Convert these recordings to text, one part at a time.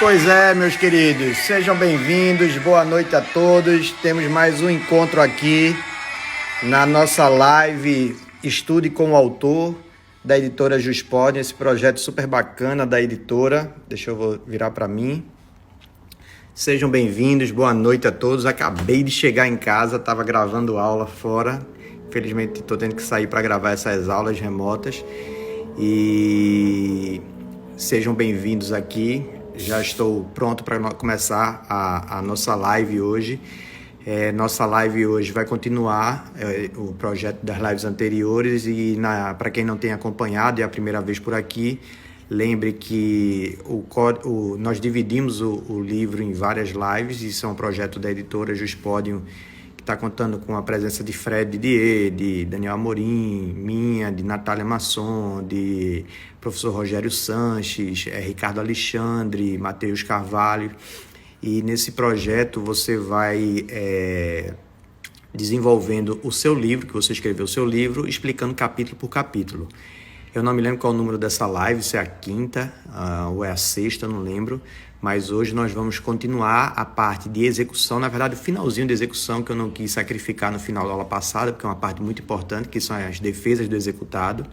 Pois é, meus queridos, sejam bem-vindos, boa noite a todos. Temos mais um encontro aqui na nossa live Estude com o Autor, da editora Juspod, esse projeto super bacana da editora. Deixa eu virar para mim. Sejam bem-vindos, boa noite a todos. Acabei de chegar em casa, estava gravando aula fora. Infelizmente estou tendo que sair para gravar essas aulas remotas. E sejam bem-vindos aqui. Já estou pronto para começar a nossa live hoje. Nossa live hoje vai continuar o projeto das lives anteriores e para quem não tem acompanhado, é a primeira vez por aqui, lembre que nós dividimos o livro em várias lives. Isso é um projeto da editora Juspodium, que está contando com a presença de Fred Didier, de Daniel Amorim, minha, de Natália Masson, de professor Rogério Sanches, Ricardo Alexandre, Matheus Carvalho. E nesse projeto você vai desenvolvendo o seu livro, que você escreveu o seu livro, explicando capítulo por capítulo. Eu não me lembro qual é o número dessa live, se é a quinta ou é a sexta, não lembro. Mas hoje nós vamos continuar a parte de execução, na verdade o finalzinho de execução, que eu não quis sacrificar no final da aula passada, porque é uma parte muito importante, que são as defesas do executado.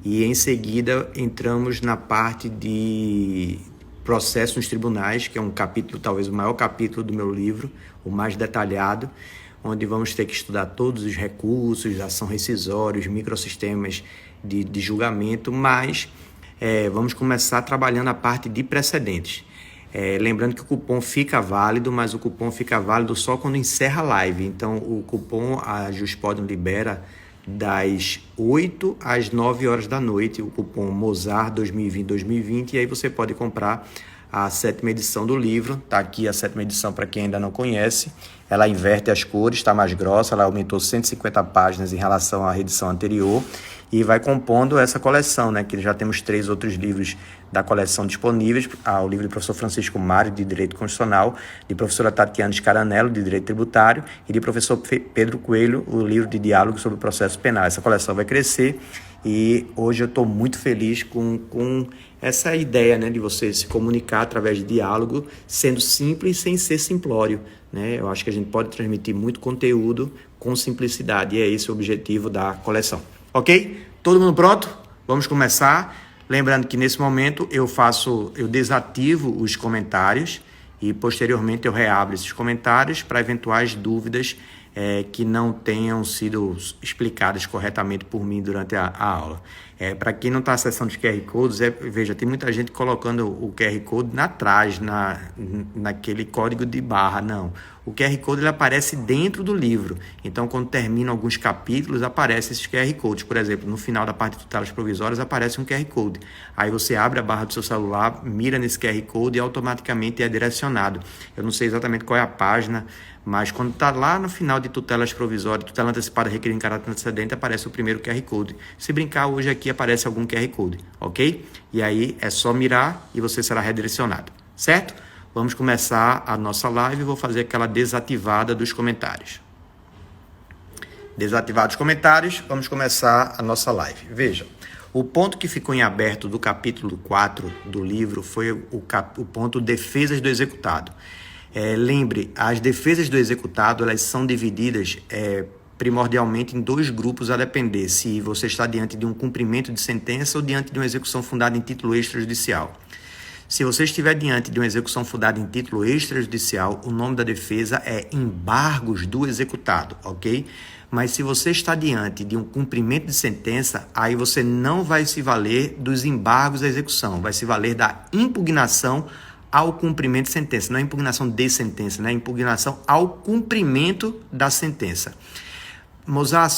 E em seguida entramos na parte de processo nos tribunais, que é um capítulo, talvez o maior capítulo do meu livro, o mais detalhado, onde vamos ter que estudar todos os recursos, ação rescisória, os microsistemas de julgamento, mas vamos começar trabalhando a parte de precedentes. Lembrando que o cupom fica válido, mas o cupom fica válido só quando encerra a live. Então, o cupom a Juspodium libera das 8 às 9 horas da noite, o cupom Mozart 2020, e aí você pode comprar a 7ª edição do livro. Está aqui a 7ª edição para quem ainda não conhece. Ela inverte as cores, está mais grossa, ela aumentou 150 páginas em relação à edição anterior e vai compondo essa coleção, né? Que já temos 3 outros livros da coleção disponíveis: o livro do professor Francisco Mário, de Direito Constitucional, de professora Tatiana Scaranello, de Direito Tributário, e de professor Pedro Coelho, o livro de diálogo sobre o processo penal. Essa coleção vai crescer e hoje eu estou muito feliz com essa ideia, né, de você se comunicar através de diálogo, sendo simples sem ser simplório, né? Eu acho que a gente pode transmitir muito conteúdo com simplicidade e é esse o objetivo da coleção. Ok? Todo mundo pronto? Vamos começar. Lembrando que nesse momento eu desativo os comentários e posteriormente eu reabro esses comentários para eventuais dúvidas que não tenham sido explicadas corretamente por mim durante a aula. Para quem não está acessando os QR Codes, veja, tem muita gente colocando o QR Code atrás, naquele código de barra. Não, o QR Code ele aparece dentro do livro. Então, quando terminam alguns capítulos, aparecem esses QR Codes. Por exemplo, no final da parte de tutelas provisórias, aparece um QR Code. Aí você abre a barra do seu celular, mira nesse QR Code e automaticamente é direcionado. Eu não sei exatamente qual é a página, mas quando está lá no final de tutelas provisórias, tutela antecipada requerida em caráter antecedente, aparece o primeiro QR Code. Se brincar, hoje aqui aparece algum QR Code, ok? E aí é só mirar e você será redirecionado, certo? Vamos começar a nossa live. Vou fazer aquela desativada dos comentários. Desativados os comentários, vamos começar a nossa live. Veja, o ponto que ficou em aberto do capítulo 4 do livro foi o ponto defesas do executado. Lembre, as defesas do executado, elas são divididas primordialmente em 2 grupos, a depender se você está diante de um cumprimento de sentença ou diante de uma execução fundada em título extrajudicial. Se você estiver diante de uma execução fundada em título extrajudicial, o nome da defesa é embargos do executado, ok? Mas se você está diante de um cumprimento de sentença, aí você não vai se valer dos embargos da execução, vai se valer da impugnação ao cumprimento de sentença, não é impugnação de sentença, né? Impugnação ao cumprimento da sentença. Mozart,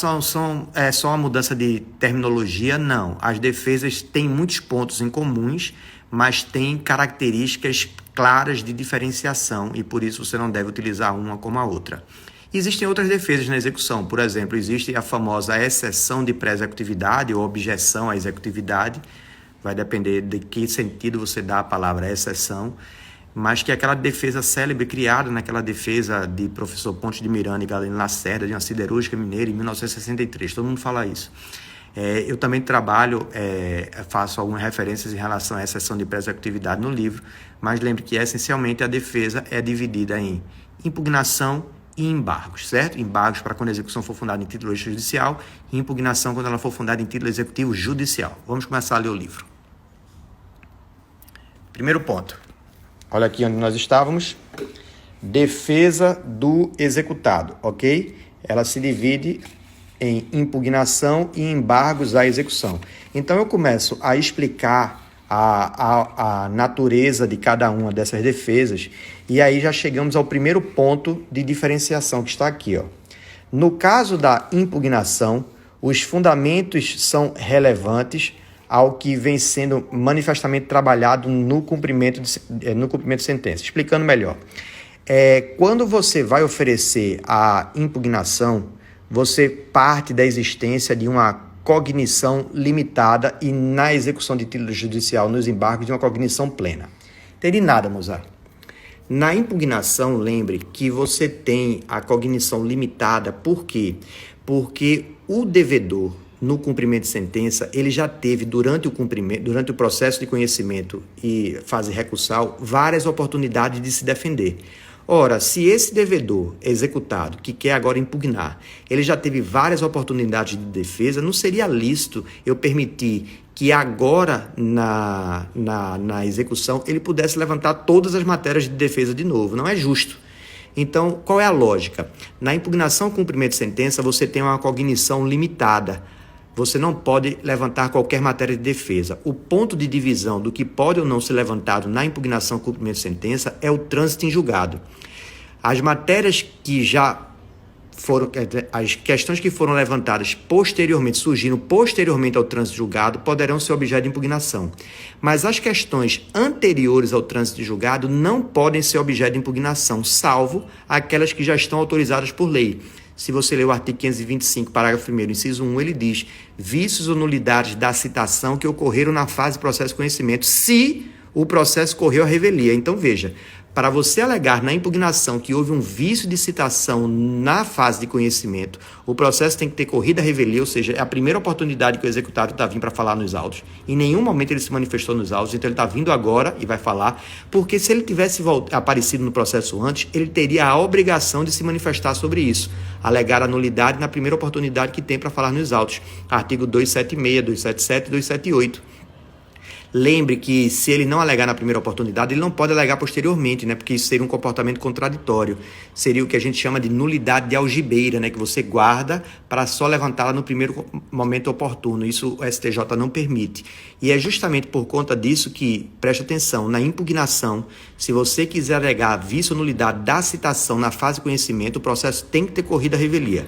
é só uma mudança de terminologia? Não. As defesas têm muitos pontos em comuns, mas têm características claras de diferenciação e por isso você não deve utilizar uma como a outra. Existem outras defesas na execução. Por exemplo, existe a famosa exceção de pré-executividade ou objeção à executividade. Vai depender de que sentido você dá a palavra exceção, mas que é aquela defesa célebre criada naquela defesa de professor Pontes de Miranda e Galeno Lacerda, de uma siderúrgica mineira em 1963. Todo mundo fala isso. Eu também trabalho, faço algumas referências em relação à exceção de pré-executividade no livro, mas lembre que essencialmente a defesa é dividida em impugnação e embargos, certo? Embargos para quando a execução for fundada em título extrajudicial e impugnação quando ela for fundada em título executivo judicial. Vamos começar a ler o livro. Primeiro ponto. Olha aqui onde nós estávamos. Defesa do executado, ok? Ela se divide em impugnação e embargos à execução. Então, eu começo a explicar a natureza de cada uma dessas defesas e aí já chegamos ao primeiro ponto de diferenciação que está aqui, ó. No caso da impugnação, os fundamentos são relevantes ao que vem sendo manifestamente trabalhado no cumprimento de sentença. Explicando melhor. Quando você vai oferecer a impugnação, você parte da existência de uma cognição limitada e na execução de título judicial, nos embargos, de uma cognição plena. Entendi nada, Mozart. Na impugnação, lembre que você tem a cognição limitada. Por quê? Porque o devedor, no cumprimento de sentença, ele já teve, durante o processo de conhecimento e fase recursal, várias oportunidades de se defender. Ora, se esse devedor executado, que quer agora impugnar, ele já teve várias oportunidades de defesa, não seria lícito eu permitir que agora, na execução, ele pudesse levantar todas as matérias de defesa de novo. Não é justo. Então, qual é a lógica? Na impugnação ao cumprimento de sentença, você tem uma cognição limitada. Você não pode levantar qualquer matéria de defesa. O ponto de divisão do que pode ou não ser levantado na impugnação ao cumprimento de sentença é o trânsito em julgado. As matérias que já foram, as questões que foram levantadas posteriormente, surgiram posteriormente ao trânsito de julgado, poderão ser objeto de impugnação. Mas as questões anteriores ao trânsito de julgado não podem ser objeto de impugnação, salvo aquelas que já estão autorizadas por lei. Se você ler o artigo 525, parágrafo 1º, inciso 1, ele diz: vícios ou nulidades da citação que ocorreram na fase de processo de conhecimento, se o processo correu à revelia. Então, veja, para você alegar na impugnação que houve um vício de citação na fase de conhecimento, o processo tem que ter corrido à revelia, ou seja, é a primeira oportunidade que o executado está vindo para falar nos autos. Em nenhum momento ele se manifestou nos autos, então ele está vindo agora e vai falar, porque se ele tivesse aparecido no processo antes, ele teria a obrigação de se manifestar sobre isso, alegar a nulidade na primeira oportunidade que tem para falar nos autos. Artigo 276, 277 e 278. Lembre que se ele não alegar na primeira oportunidade, ele não pode alegar posteriormente, né? Porque isso seria um comportamento contraditório. Seria o que a gente chama de nulidade de algibeira, né? Que você guarda para só levantá-la no primeiro momento oportuno. Isso o STJ não permite. E é justamente por conta disso que, preste atenção, na impugnação, se você quiser alegar vício ou nulidade da citação na fase de conhecimento, o processo tem que ter corrido à revelia.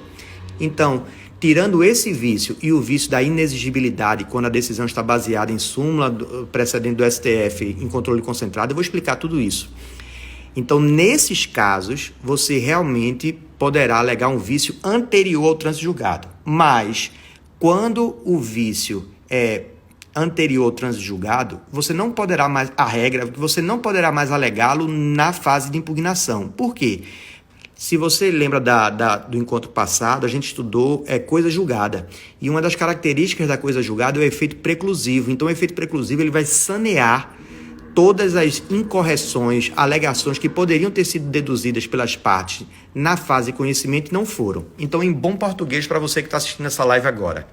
Então, tirando esse vício e o vício da inexigibilidade, quando a decisão está baseada em súmula precedente do STF em controle concentrado, eu vou explicar tudo isso. Então, nesses casos, você realmente poderá alegar um vício anterior ao trânsito julgado. Mas, quando o vício é anterior ao trânsito julgado, você não poderá mais, a regra, você não poderá mais alegá-lo na fase de impugnação. Por quê? Se você lembra do encontro passado, a gente estudou coisa julgada. E uma das características da coisa julgada é o efeito preclusivo. Então, o efeito preclusivo ele vai sanear todas as incorreções, alegações que poderiam ter sido deduzidas pelas partes na fase de conhecimento e não foram. Então, em bom português, para você que está assistindo essa live agora.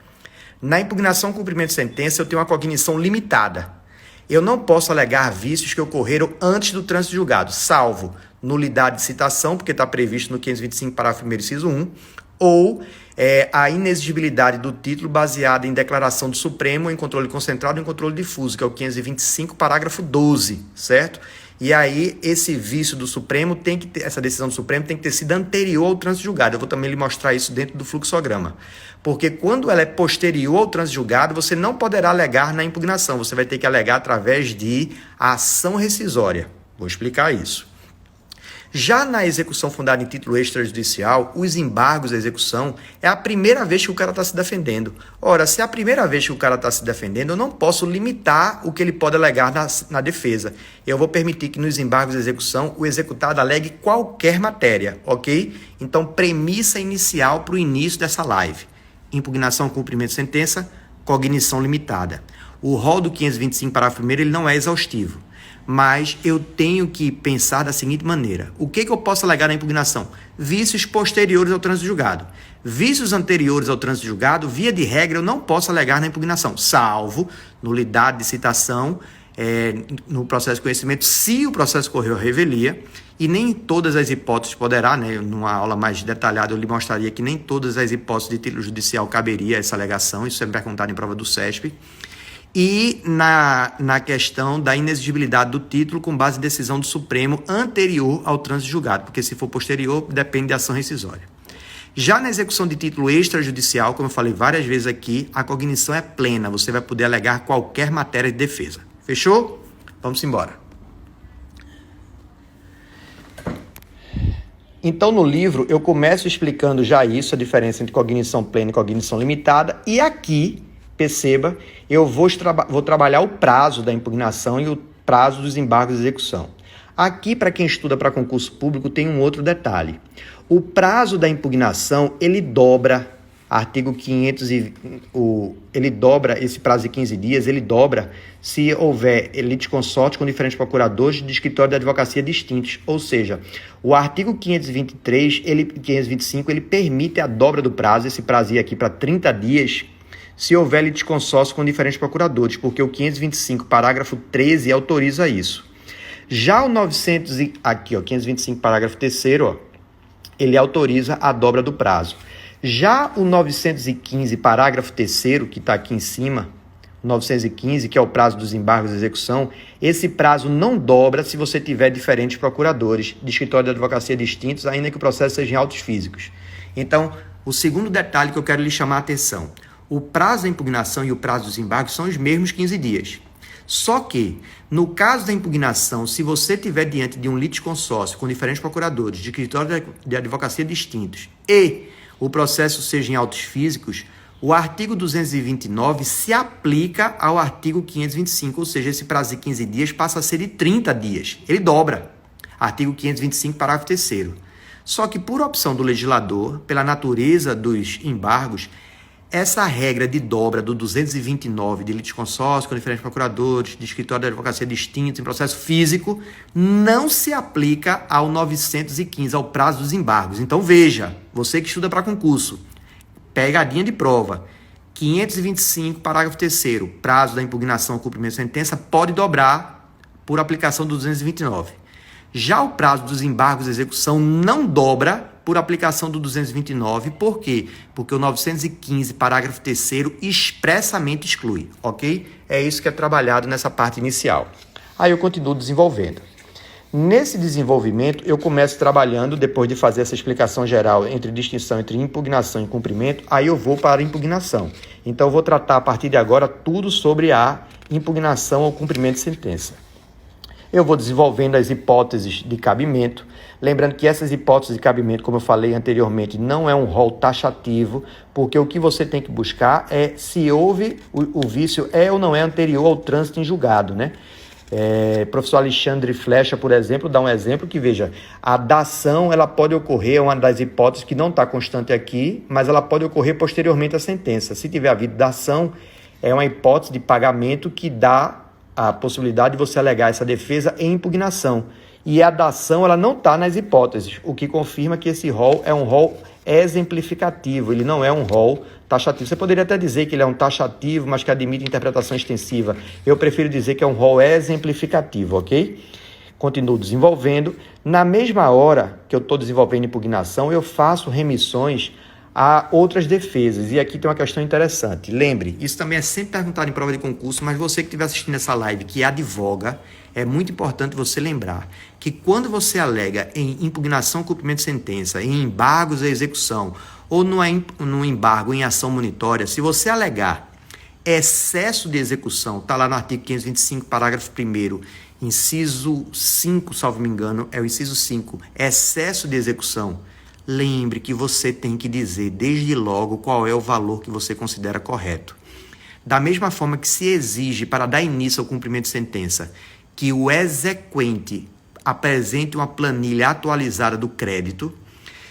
Na impugnação cumprimento de sentença, eu tenho uma cognição limitada. Eu não posso alegar vícios que ocorreram antes do trânsito julgado, salvo nulidade de citação, porque está previsto no 525, parágrafo 1º, inciso 1, ou a inexigibilidade do título baseada em declaração do Supremo em controle concentrado e em controle difuso, que é o 525, parágrafo 12, certo? E aí, esse vício do Supremo tem que ter, essa decisão do Supremo tem que ter sido anterior ao trânsito julgado. Eu vou também lhe mostrar isso dentro do fluxograma. Porque quando ela é posterior ao trânsito julgado, você não poderá alegar na impugnação. Você vai ter que alegar através de ação rescisória. Vou explicar isso. Já na execução fundada em título extrajudicial, os embargos da execução é a primeira vez que o cara está se defendendo. Ora, se é a primeira vez que o cara está se defendendo, eu não posso limitar o que ele pode alegar na defesa. Eu vou permitir que nos embargos da execução o executado alegue qualquer matéria, ok? Então, premissa inicial para o início dessa live. Impugnação ao cumprimento de sentença, cognição limitada. O rol do 525, parágrafo 1º, ele não é exaustivo, mas eu tenho que pensar da seguinte maneira: o que eu posso alegar na impugnação? Vícios posteriores ao trânsito julgado. Vícios anteriores ao trânsito julgado, via de regra, eu não posso alegar na impugnação, salvo nulidade de citação no processo de conhecimento, se o processo correu a revelia, e nem todas as hipóteses poderá, né? Numa aula mais detalhada eu lhe mostraria que nem todas as hipóteses de título judicial caberia essa alegação, isso é perguntado em prova do CESP, e na questão da inexigibilidade do título com base em decisão do Supremo anterior ao trânsito julgado, porque se for posterior, depende de ação rescisória. Já na execução de título extrajudicial, como eu falei várias vezes aqui, a cognição é plena, você vai poder alegar qualquer matéria de defesa. Fechou? Vamos embora. Então, no livro, eu começo explicando já isso, a diferença entre cognição plena e cognição limitada, e aqui, perceba, eu vou trabalhar o prazo da impugnação e o prazo dos embargos de execução. Aqui, para quem estuda para concurso público, tem um outro detalhe. O prazo da impugnação, ele dobra, artigo 500, ele dobra esse prazo de 15 dias, ele dobra se houver litisconsorte com diferentes procuradores de escritório de advocacia distintos. Ou seja, o artigo 525, ele permite a dobra do prazo, esse prazo ia aqui para 30 dias, se houver litisconsórcio com diferentes procuradores, porque o 525, parágrafo 13, autoriza isso. Já o 525, parágrafo 3º, ele autoriza a dobra do prazo. Já o 915, parágrafo 3º, que está aqui em cima, 915, que é o prazo dos embargos de execução, esse prazo não dobra se você tiver diferentes procuradores de escritório de advocacia distintos, ainda que o processo seja em autos físicos. Então, o segundo detalhe que eu quero lhe chamar a atenção: o prazo da impugnação e o prazo dos embargos são os mesmos 15 dias. Só que, no caso da impugnação, se você estiver diante de um litisconsórcio com diferentes procuradores de escritório de advocacia distintos e o processo seja em autos físicos, o artigo 229 se aplica ao artigo 525, ou seja, esse prazo de 15 dias passa a ser de 30 dias. Ele dobra. Artigo 525, parágrafo 3º. Só que, por opção do legislador, pela natureza dos embargos, essa regra de dobra do 229 de litisconsórcio com diferentes procuradores de escritório de advocacia distintos em processo físico não se aplica ao 915, ao prazo dos embargos. Então veja, você que estuda para concurso, pegadinha de prova, 525, parágrafo 3º, prazo da impugnação ou cumprimento de sentença pode dobrar por aplicação do 229. Já o prazo dos embargos de execução não dobra por aplicação do 229. Por quê? Porque o 915, parágrafo 3º, expressamente exclui, ok? É isso que é trabalhado nessa parte inicial. Aí eu continuo desenvolvendo. Nesse desenvolvimento, eu começo trabalhando, depois de fazer essa explicação geral entre distinção entre impugnação e cumprimento, aí eu vou para a impugnação. Então, eu vou tratar a partir de agora tudo sobre a impugnação ou cumprimento de sentença. Eu vou desenvolvendo as hipóteses de cabimento, lembrando que essas hipóteses de cabimento, como eu falei anteriormente, não é um rol taxativo, porque o que você tem que buscar é se houve o vício é ou não é anterior ao trânsito em julgado, né? Professor Alexandre Flecha, por exemplo, dá um exemplo que, veja, a dação ela pode ocorrer, é uma das hipóteses que não está constante aqui, mas ela pode ocorrer posteriormente à sentença. Se tiver havido dação, é uma hipótese de pagamento que dá a possibilidade de você alegar essa defesa em impugnação. E a dação ela não está nas hipóteses, o que confirma que esse rol é um rol exemplificativo, ele não é um rol taxativo. Você poderia até dizer que ele é um taxativo, mas que admite interpretação extensiva. Eu prefiro dizer que é um rol exemplificativo, ok? Continuo desenvolvendo. Na mesma hora que eu estou desenvolvendo impugnação, eu faço remissões a outras defesas. E aqui tem uma questão interessante. Lembre, isso também é sempre perguntado em prova de concurso, mas você que estiver assistindo essa live, que advoga, é muito importante você lembrar que quando você alega em impugnação, cumprimento de sentença, em embargos à execução, ou no embargo em ação monitória, se você alegar excesso de execução, está lá no artigo 525, parágrafo 1º, inciso 5, salvo me engano, é o inciso 5, excesso de execução, lembre que você tem que dizer desde logo qual é o valor que você considera correto. Da mesma forma que se exige para dar início ao cumprimento de sentença que o exequente apresente uma planilha atualizada do crédito,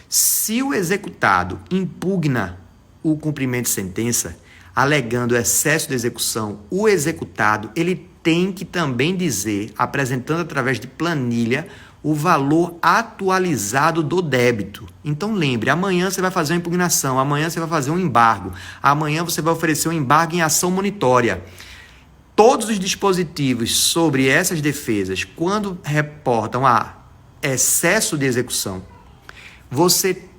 se o executado impugna o cumprimento de sentença, alegando excesso de execução, o executado, ele tem que também dizer, apresentando através de planilha, o valor atualizado do débito. Então lembre, amanhã você vai fazer uma impugnação, amanhã você vai fazer um embargo, amanhã você vai oferecer um embargo em ação monitória. Todos os dispositivos sobre essas defesas, quando reportam a excesso de execução,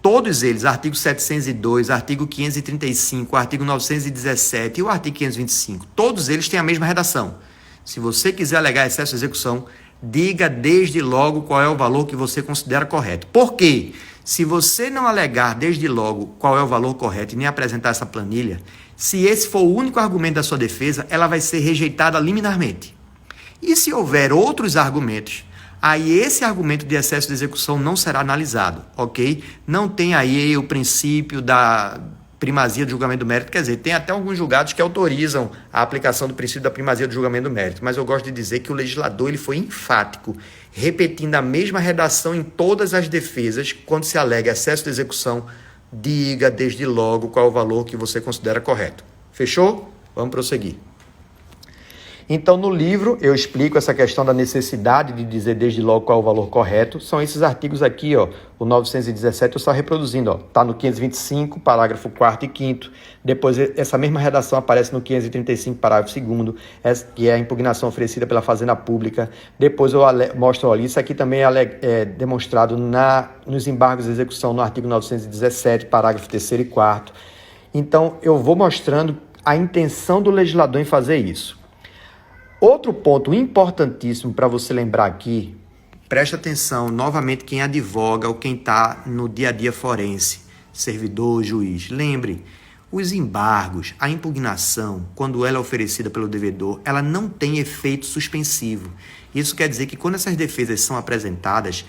todos eles, artigo 702, artigo 535, artigo 917 e o artigo 525, todos eles têm a mesma redação. Se você quiser alegar excesso de execução, diga desde logo qual é o valor que você considera correto. Por quê? Se você não alegar desde logo qual é o valor correto e nem apresentar essa planilha, se esse for o único argumento da sua defesa, ela vai ser rejeitada liminarmente. E se houver outros argumentos, aí esse argumento de excesso de execução não será analisado, ok? Não tem aí o princípio da primazia do julgamento do mérito, quer dizer, tem até alguns julgados que autorizam a aplicação do princípio da primazia do julgamento do mérito, mas eu gosto de dizer que o legislador ele foi enfático, repetindo a mesma redação em todas as defesas, quando se alega excesso de execução, diga desde logo qual é o valor que você considera correto. Fechou? Vamos prosseguir. Então, no livro, eu explico essa questão da necessidade de dizer desde logo qual é o valor correto. São esses artigos aqui, ó, o 917, eu estou reproduzindo, está no 525, parágrafo 4º e 5º. Depois, essa mesma redação aparece no 535, parágrafo 2º, que é a impugnação oferecida pela Fazenda Pública. Depois, eu mostro, olha, isso aqui também é demonstrado nos embargos de execução no artigo 917, parágrafo 3º e 4º. Então, eu vou mostrando a intenção do legislador em fazer isso. Outro ponto importantíssimo para você lembrar aqui, preste atenção, novamente, quem advoga ou quem está no dia a dia forense, servidor, juiz. Lembre, os embargos, a impugnação, quando ela é oferecida pelo devedor, ela não tem efeito suspensivo. Isso quer dizer que quando essas defesas são apresentadas,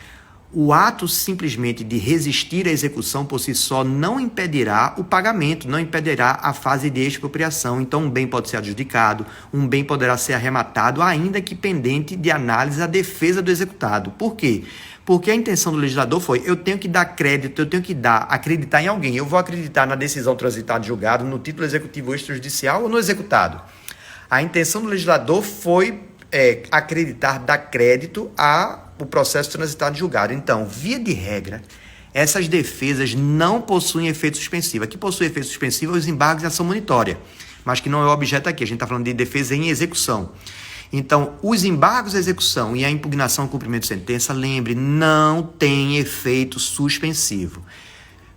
o ato simplesmente de resistir à execução por si só não impedirá o pagamento, não impedirá a fase de expropriação. Então, um bem pode ser adjudicado, um bem poderá ser arrematado, ainda que pendente de análise a defesa do executado. Por quê? Porque a intenção do legislador foi, eu tenho que dar crédito, eu tenho que acreditar em alguém. Eu vou acreditar na decisão transitada de julgado, no título executivo extrajudicial ou no executado. A intenção do legislador foi acreditar, dar crédito ao processo transitado de julgado. Então, via de regra, essas defesas não possuem efeito suspensivo. Aqui possui efeito suspensivo os embargos em ação monitória, mas que não é o objeto aqui. A gente está falando de defesa em execução. Então, os embargos à execução e a impugnação ao cumprimento de sentença, lembre, não tem efeito suspensivo.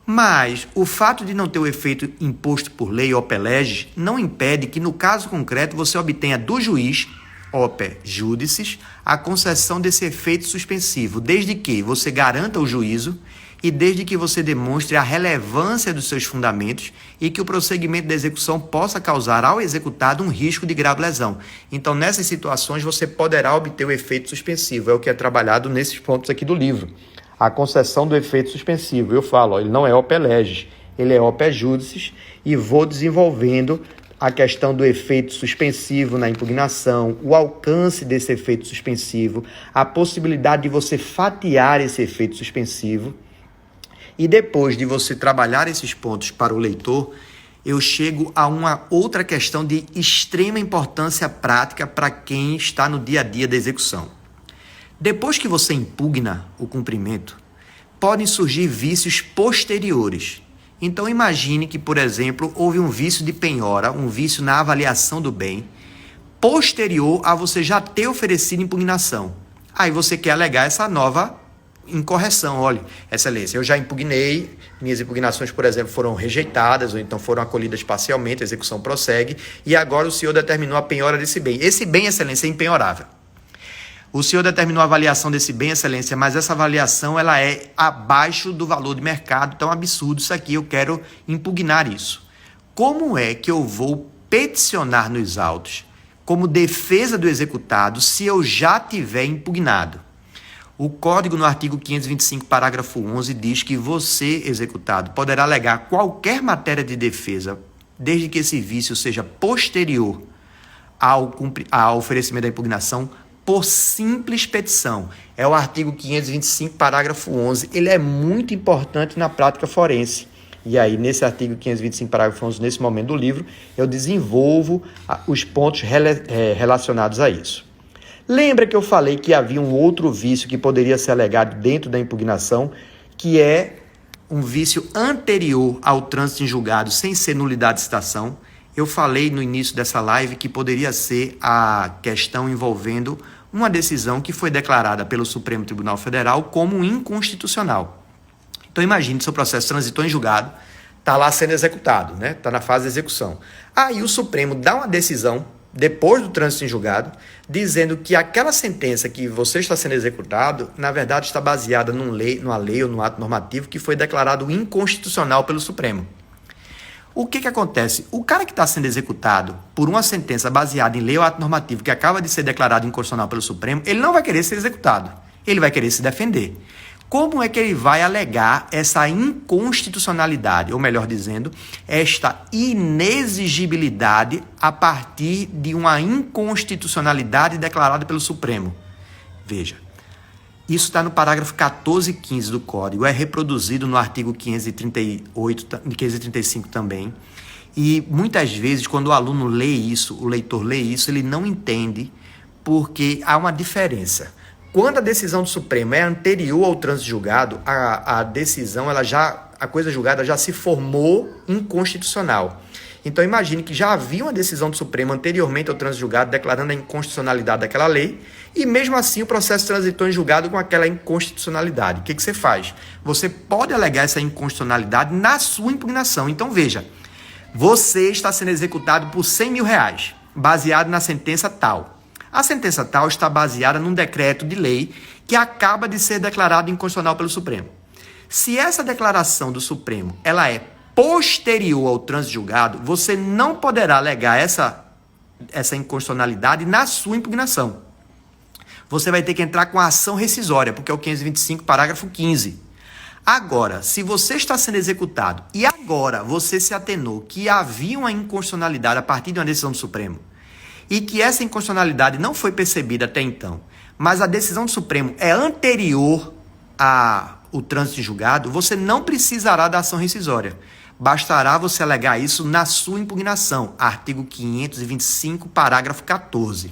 Mas o fato de não ter o efeito imposto por lei ou pelege não impede que, no caso concreto, você obtenha do juiz oper judicis, a concessão desse efeito suspensivo, desde que você garanta o juízo e desde que você demonstre a relevância dos seus fundamentos e que o prosseguimento da execução possa causar ao executado um risco de grave lesão. Então, nessas situações, você poderá obter o efeito suspensivo, é o que é trabalhado nesses pontos aqui do livro. A concessão do efeito suspensivo, eu falo, ele não é oper legis, ele é oper judicis, e vou desenvolvendo a questão do efeito suspensivo na impugnação, o alcance desse efeito suspensivo, a possibilidade de você fatiar esse efeito suspensivo. E depois de você trabalhar esses pontos para o leitor, eu chego a uma outra questão de extrema importância prática para quem está no dia a dia da execução. Depois que você impugna o cumprimento, podem surgir vícios posteriores. Então, imagine que, por exemplo, houve um vício de penhora, um vício na avaliação do bem, posterior a você já ter oferecido impugnação. Aí você quer alegar essa nova incorreção. Olha, excelência, eu já impugnei, minhas impugnações, por exemplo, foram rejeitadas ou então foram acolhidas parcialmente, a execução prossegue, e agora o senhor determinou a penhora desse bem. Esse bem, excelência, é impenhorável. O senhor determinou a avaliação desse bem, excelência, mas essa avaliação ela é abaixo do valor de mercado, tão absurdo isso aqui, eu quero impugnar isso. Como é que eu vou peticionar nos autos como defesa do executado se eu já tiver impugnado? O Código, no artigo 525, parágrafo 11, diz que você, executado, poderá alegar qualquer matéria de defesa, desde que esse vício seja posterior ao oferecimento da impugnação, por simples petição. É o artigo 525, parágrafo 11. Ele é muito importante na prática forense. E aí, nesse artigo 525, parágrafo 11, nesse momento do livro, eu desenvolvo os pontos relacionados a isso. Lembra que eu falei que havia um outro vício que poderia ser alegado dentro da impugnação, que é um vício anterior ao trânsito em julgado, sem ser nulidade de citação? Eu falei no início dessa live que poderia ser a questão envolvendo uma decisão que foi declarada pelo Supremo Tribunal Federal como inconstitucional. Então imagine, seu processo transitou em julgado, está lá sendo executado, né? Está na fase de execução. Aí o Supremo dá uma decisão, depois do trânsito em julgado, dizendo que aquela sentença que você está sendo executado, na verdade está baseada numa lei ou num ato normativo que foi declarado inconstitucional pelo Supremo. O que acontece? O cara que está sendo executado por uma sentença baseada em lei ou ato normativo que acaba de ser declarado inconstitucional pelo Supremo, ele não vai querer ser executado, ele vai querer se defender. Como é que ele vai alegar essa inconstitucionalidade, ou melhor dizendo, esta inexigibilidade a partir de uma inconstitucionalidade declarada pelo Supremo? Veja, isso está no parágrafo 14 e 15 do Código, é reproduzido no artigo 538 e 535 também, e muitas vezes quando o aluno lê isso, o leitor lê isso, ele não entende porque há uma diferença. Quando a decisão do Supremo é anterior ao trânsito julgado, a decisão, a coisa julgada já se formou inconstitucional. Então imagine que já havia uma decisão do Supremo anteriormente ao trânsito julgado declarando a inconstitucionalidade daquela lei e mesmo assim o processo transitou em julgado com aquela inconstitucionalidade. O que você faz? Você pode alegar essa inconstitucionalidade na sua impugnação. Então veja, você está sendo executado por R$100 mil, baseado na sentença tal. A sentença tal está baseada num decreto de lei que acaba de ser declarado inconstitucional pelo Supremo. Se essa declaração do Supremo ela é posterior ao trânsito julgado, você não poderá alegar essa inconstitucionalidade na sua impugnação. Você vai ter que entrar com a ação rescisória, porque é o 525, parágrafo 15. Agora, se você está sendo executado e agora você se atenou que havia uma inconstitucionalidade a partir de uma decisão do Supremo, e que essa inconstitucionalidade não foi percebida até então, mas a decisão do Supremo é anterior ao trânsito julgado, você não precisará da ação rescisória. Bastará você alegar isso na sua impugnação, artigo 525, parágrafo 14.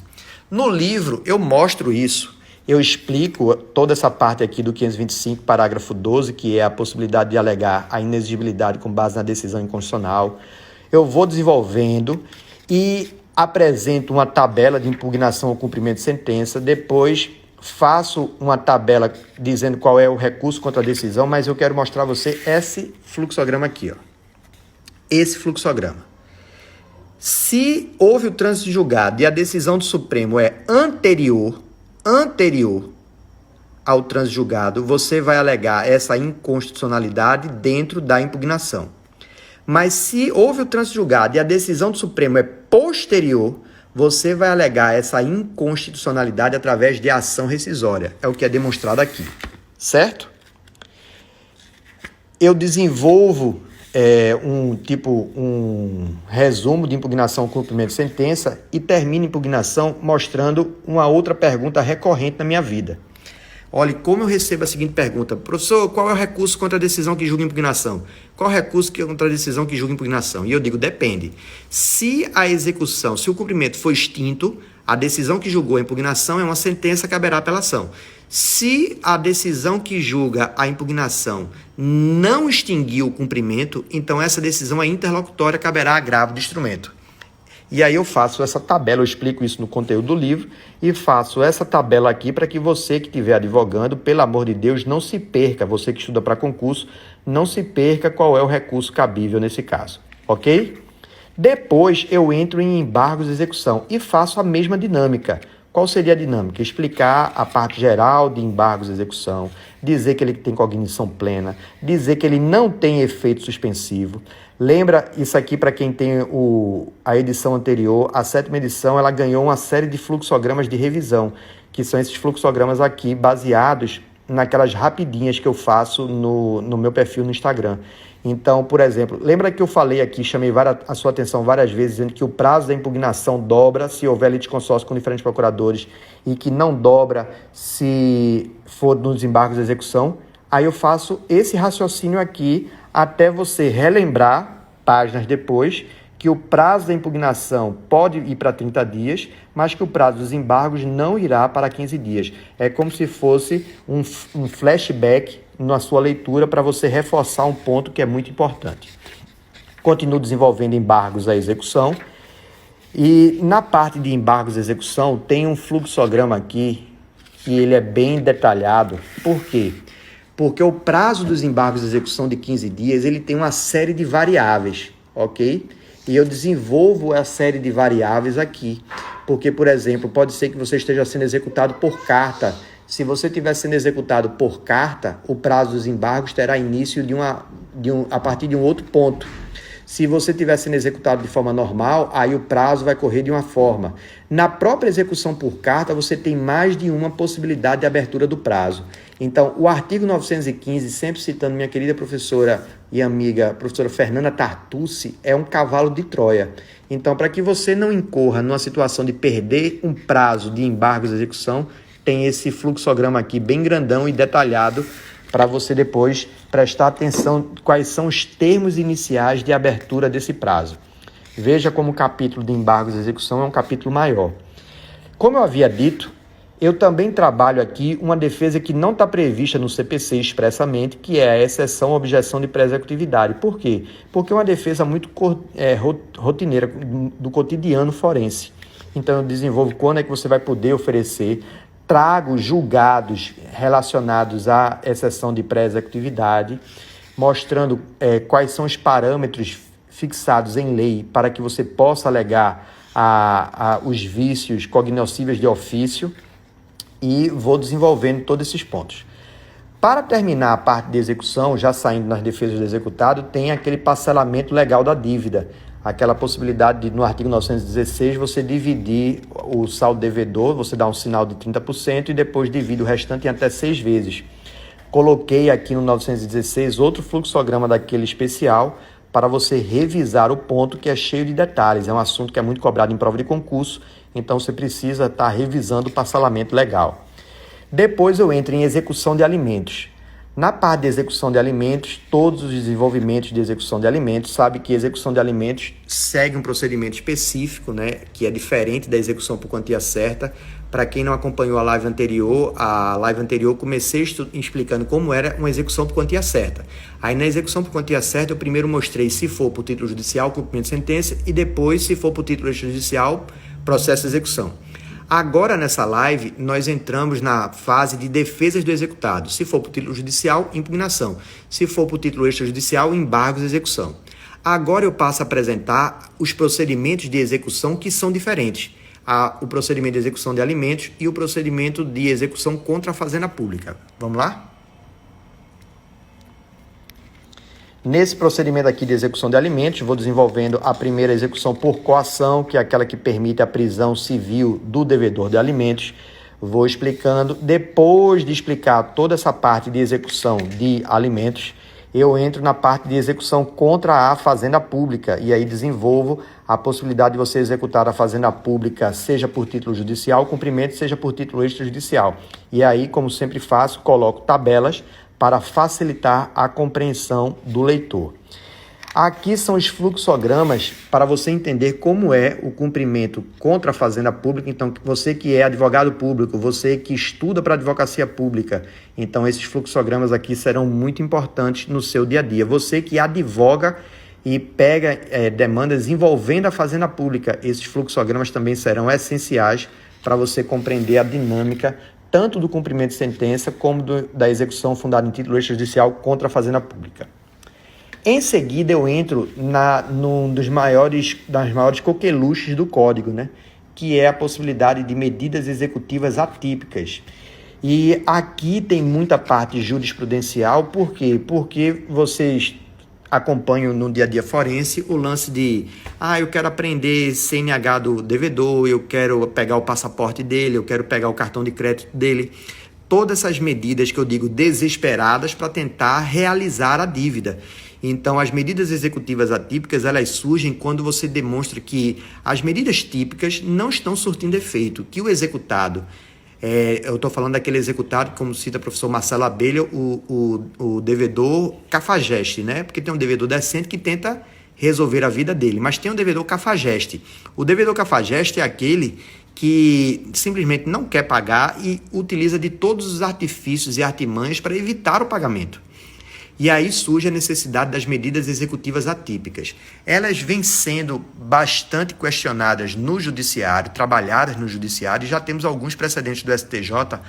No livro eu mostro isso, eu explico toda essa parte aqui do 525, parágrafo 12, que é a possibilidade de alegar a inexigibilidade com base na decisão inconstitucional. Eu vou desenvolvendo e apresento uma tabela de impugnação ao cumprimento de sentença, depois faço uma tabela dizendo qual é o recurso contra a decisão, mas eu quero mostrar a você esse fluxograma aqui, ó. Esse fluxograma. Se houve o trânsito julgado e a decisão do Supremo é anterior ao trânsito julgado, você vai alegar essa inconstitucionalidade dentro da impugnação. Mas se houve o trânsito julgado e a decisão do Supremo é posterior, você vai alegar essa inconstitucionalidade através de ação rescisória. É o que é demonstrado aqui, certo? Eu desenvolvo um resumo de impugnação com cumprimento de sentença e termino a impugnação mostrando uma outra pergunta recorrente na minha vida. Olha, como eu recebo a seguinte pergunta: professor, qual é o recurso contra a decisão que julga impugnação? Qual é o recurso contra a decisão que julga impugnação? E eu digo, depende. Se o cumprimento for extinto, a decisão que julgou a impugnação é uma sentença, caberá apelação. Se a decisão que julga a impugnação não extinguiu o cumprimento, então essa decisão é interlocutória, caberá agravo de instrumento. E aí eu faço essa tabela, eu explico isso no conteúdo do livro, e faço essa tabela aqui para que você que estiver advogando, pelo amor de Deus, não se perca, você que estuda para concurso, não se perca qual é o recurso cabível nesse caso, ok? Depois eu entro em embargos de execução e faço a mesma dinâmica. Qual seria a dinâmica? Explicar a parte geral de embargos de execução, dizer que ele tem cognição plena, dizer que ele não tem efeito suspensivo. Lembra isso aqui para quem tem a edição anterior, a 7ª edição, ela ganhou uma série de fluxogramas de revisão, que são esses fluxogramas aqui baseados naquelas rapidinhas que eu faço no meu perfil no Instagram. Então, por exemplo, lembra que eu falei aqui, chamei a sua atenção várias vezes, dizendo que o prazo da impugnação dobra se houver litisconsórcio com diferentes procuradores e que não dobra se for nos embargos de execução? Aí eu faço esse raciocínio aqui até você relembrar, páginas depois, que o prazo da impugnação pode ir para 30 dias, mas que o prazo dos embargos não irá para 15 dias. É como se fosse um flashback na sua leitura para você reforçar um ponto que é muito importante. Continuo desenvolvendo embargos à execução. E na parte de embargos à execução, tem um fluxograma aqui que ele é bem detalhado. Por quê? Porque o prazo dos embargos de execução de 15 dias, ele tem uma série de variáveis, ok? E eu desenvolvo a série de variáveis aqui. Porque, por exemplo, pode ser que você esteja sendo executado por carta. Se você estiver sendo executado por carta, o prazo dos embargos terá início a partir de um outro ponto. Se você estiver sendo executado de forma normal, aí o prazo vai correr de uma forma. Na própria execução por carta, você tem mais de uma possibilidade de abertura do prazo. Então, o artigo 915, sempre citando minha querida professora e amiga, professora Fernanda Tartucci, é um cavalo de Troia. Então, para que você não incorra numa situação de perder um prazo de embargos de execução, tem esse fluxograma aqui bem grandão e detalhado para você depois prestar atenção quais são os termos iniciais de abertura desse prazo. Veja como o capítulo de embargos de execução é um capítulo maior. Como eu havia dito, eu também trabalho aqui uma defesa que não está prevista no CPC expressamente, que é a exceção à objeção de pré-executividade. Por quê? Porque é uma defesa muito rotineira do cotidiano forense. Então eu desenvolvo quando é que você vai poder oferecer, trago julgados relacionados à exceção de pré-executividade, mostrando quais são os parâmetros fixados em lei para que você possa alegar os vícios cognoscíveis de ofício, e vou desenvolvendo todos esses pontos. Para terminar a parte de execução, já saindo nas defesas do executado, tem aquele parcelamento legal da dívida, aquela possibilidade de, no artigo 916, você dividir o saldo devedor, você dá um sinal de 30% e depois divide o restante em até 6 vezes. Coloquei aqui no 916 outro fluxograma daquele especial para você revisar o ponto, que é cheio de detalhes. É um assunto que é muito cobrado em prova de concurso, então você precisa estar revisando o parcelamento legal. Depois eu entro em execução de alimentos. Na parte de execução de alimentos, todos os desenvolvimentos de execução de alimentos, sabe que execução de alimentos segue um procedimento específico, né, que é diferente da execução por quantia certa. Para quem não acompanhou a live anterior comecei explicando como era uma execução por quantia certa. Aí na execução por quantia certa eu primeiro mostrei se for por título judicial, cumprimento de sentença, e depois se for por título extrajudicial, processo de execução. Agora, nessa live, nós entramos na fase de defesas do executado. Se for por título judicial, impugnação. Se for por título extrajudicial, embargos de execução. Agora eu passo a apresentar os procedimentos de execução que são diferentes. O procedimento de execução de alimentos e o procedimento de execução contra a fazenda pública. Vamos lá? Nesse procedimento aqui de execução de alimentos, vou desenvolvendo a primeira execução por coação, que é aquela que permite a prisão civil do devedor de alimentos. Vou explicando. Depois de explicar toda essa parte de execução de alimentos, eu entro na parte de execução contra a fazenda pública e aí desenvolvo a possibilidade de você executar a fazenda pública, seja por título judicial, cumprimento, seja por título extrajudicial. E aí, como sempre faço, coloco tabelas para facilitar a compreensão do leitor. Aqui são os fluxogramas para você entender como é o cumprimento contra a fazenda pública. Então, você que é advogado público, você que estuda para advocacia pública, então esses fluxogramas aqui serão muito importantes no seu dia a dia. Você que advoga e pega demandas envolvendo a fazenda pública, esses fluxogramas também serão essenciais para você compreender a dinâmica tanto do cumprimento de sentença como da execução fundada em título extrajudicial contra a fazenda pública. Em seguida, eu entro num das maiores coqueluches do Código, né? Que é a possibilidade de medidas executivas atípicas. E aqui tem muita parte jurisprudencial, por quê? Porque vocês acompanham no dia a dia forense o lance de eu quero aprender CNH do devedor, eu quero pegar o passaporte dele, eu quero pegar o cartão de crédito dele. Todas essas medidas que eu digo desesperadas para tentar realizar a dívida. Então, as medidas executivas atípicas, elas surgem quando você demonstra que as medidas típicas não estão surtindo efeito, que o executado Eu estou falando daquele executado, como cita o professor Marcelo Abelha, o devedor cafajeste, né? Porque tem um devedor decente que tenta resolver a vida dele, mas tem um devedor cafajeste. O devedor cafajeste é aquele que simplesmente não quer pagar e utiliza de todos os artifícios e artimanhas para evitar o pagamento. E aí surge a necessidade das medidas executivas atípicas. Elas vêm sendo bastante questionadas no judiciário, trabalhadas no judiciário, e já temos alguns precedentes do STJ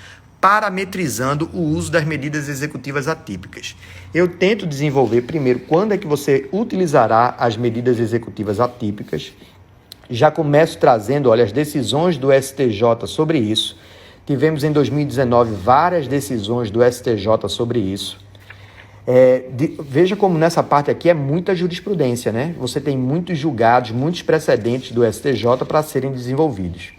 parametrizando o uso das medidas executivas atípicas. Eu tento desenvolver primeiro quando é que você utilizará as medidas executivas atípicas. Já começo trazendo, as decisões do STJ sobre isso. Tivemos em 2019 várias decisões do STJ sobre isso. Veja como nessa parte aqui é muita jurisprudência, né? Você tem muitos julgados, muitos precedentes do STJ para serem desenvolvidos.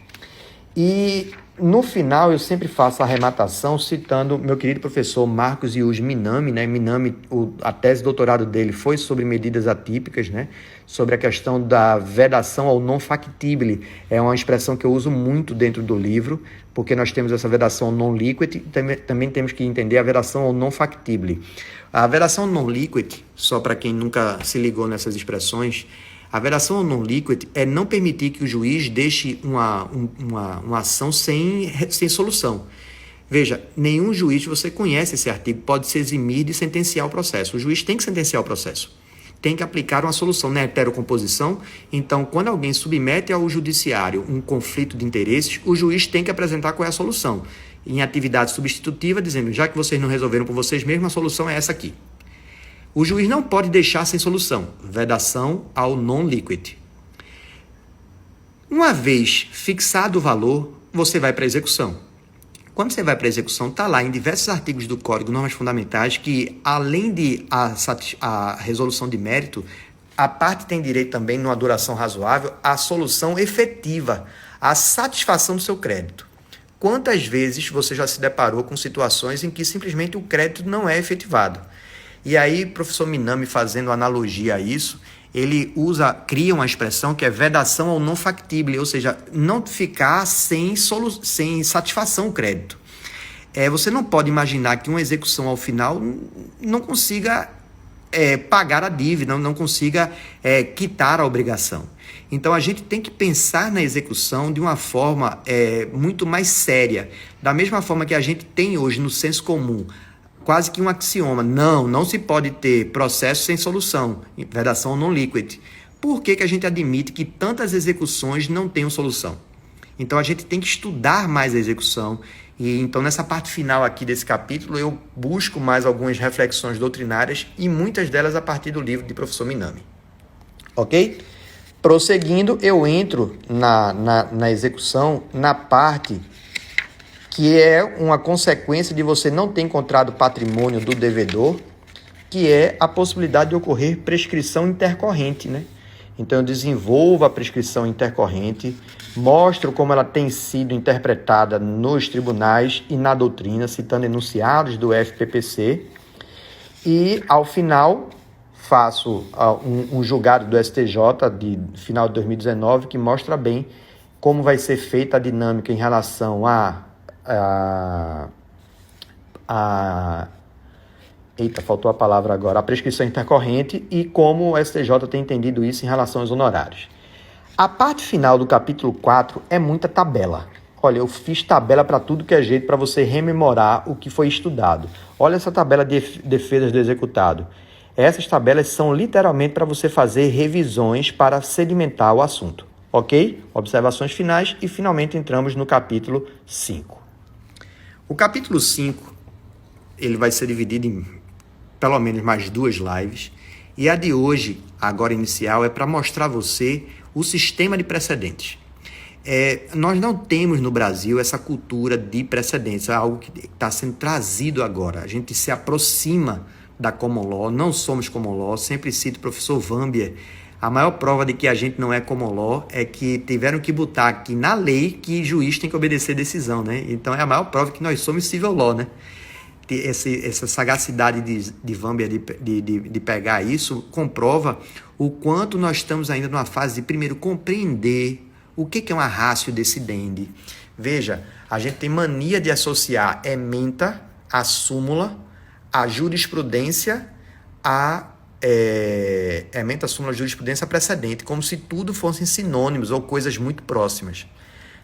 E no final eu sempre faço a arrematação citando meu querido professor Marcos Yuji Minami, né? Minami, a tese de doutorado dele foi sobre medidas atípicas, né? Sobre a questão da vedação ao non factibile. É uma expressão que eu uso muito dentro do livro, porque nós temos essa vedação non liquid, também temos que entender a vedação ao non factibile. A vedação non liquid, só para quem nunca se ligou nessas expressões, a vedação non liquid é não permitir que o juiz deixe uma ação sem solução. Veja, nenhum juiz, você conhece esse artigo, pode se eximir de sentenciar o processo. O juiz tem que sentenciar o processo. Tem que aplicar uma solução na heterocomposição. Então, quando alguém submete ao judiciário um conflito de interesses, o juiz tem que apresentar qual é a solução. Em atividade substitutiva, dizendo, já que vocês não resolveram por vocês mesmos, a solução é essa aqui. O juiz não pode deixar sem solução. Vedação ao non-liquid. Uma vez fixado o valor, você vai para a execução. Quando você vai para a execução, está lá em diversos artigos do Código Normas Fundamentais que, além de a resolução de mérito, a parte tem direito também, numa duração razoável, à solução efetiva, à satisfação do seu crédito. Quantas vezes você já se deparou com situações em que simplesmente o crédito não é efetivado? E aí, o professor Minami, fazendo analogia a isso, ele cria uma expressão que é vedação ao non factibile, ou seja, não ficar sem satisfação o crédito. Você não pode imaginar que uma execução ao final não consiga pagar a dívida, não consiga quitar a obrigação. Então, a gente tem que pensar na execução de uma forma muito mais séria. Da mesma forma que a gente tem hoje no senso comum, quase que um axioma. Não se pode ter processo sem solução. Vedação non liquid. Por que a gente admite que tantas execuções não tenham solução? Então, a gente tem que estudar mais a execução. E então, nessa parte final aqui desse capítulo, eu busco mais algumas reflexões doutrinárias e muitas delas a partir do livro de professor Minami. Ok? Prosseguindo, eu entro na execução, na parte que é uma consequência de você não ter encontrado patrimônio do devedor, que é a possibilidade de ocorrer prescrição intercorrente, né? Então, eu desenvolvo a prescrição intercorrente, mostro como ela tem sido interpretada nos tribunais e na doutrina, citando enunciados do FPPC, e, ao final, faço um julgado do STJ de final de 2019 que mostra bem como vai ser feita a dinâmica em relação faltou a palavra agora, a prescrição intercorrente e como o STJ tem entendido isso em relação aos honorários. A parte final do capítulo 4 é muita tabela. Olha, eu fiz tabela para tudo que é jeito para você rememorar o que foi estudado. Olha essa tabela de defesas do executado. Essas tabelas são literalmente para você fazer revisões para sedimentar o assunto. Ok? Observações finais e finalmente entramos no capítulo 5. O capítulo 5, ele vai ser dividido em pelo menos mais 2 lives. E a de hoje, agora inicial, é para mostrar a você o sistema de precedentes. Nós não temos no Brasil essa cultura de precedentes, é algo que está sendo trazido agora. A gente se aproxima da common law, não somos common law, sempre cito o professor Vambier. A maior prova de que a gente não é common law é que tiveram que botar aqui na lei que juiz tem que obedecer decisão, né? Então é a maior prova que nós somos civil law, né? Essa sagacidade de Vambier de pegar isso comprova o quanto nós estamos ainda numa fase de primeiro compreender O que é uma ratio decidendi? Veja, a gente tem mania de associar ementa, a súmula, a jurisprudência, ementa, súmula, jurisprudência precedente, como se tudo fossem sinônimos ou coisas muito próximas.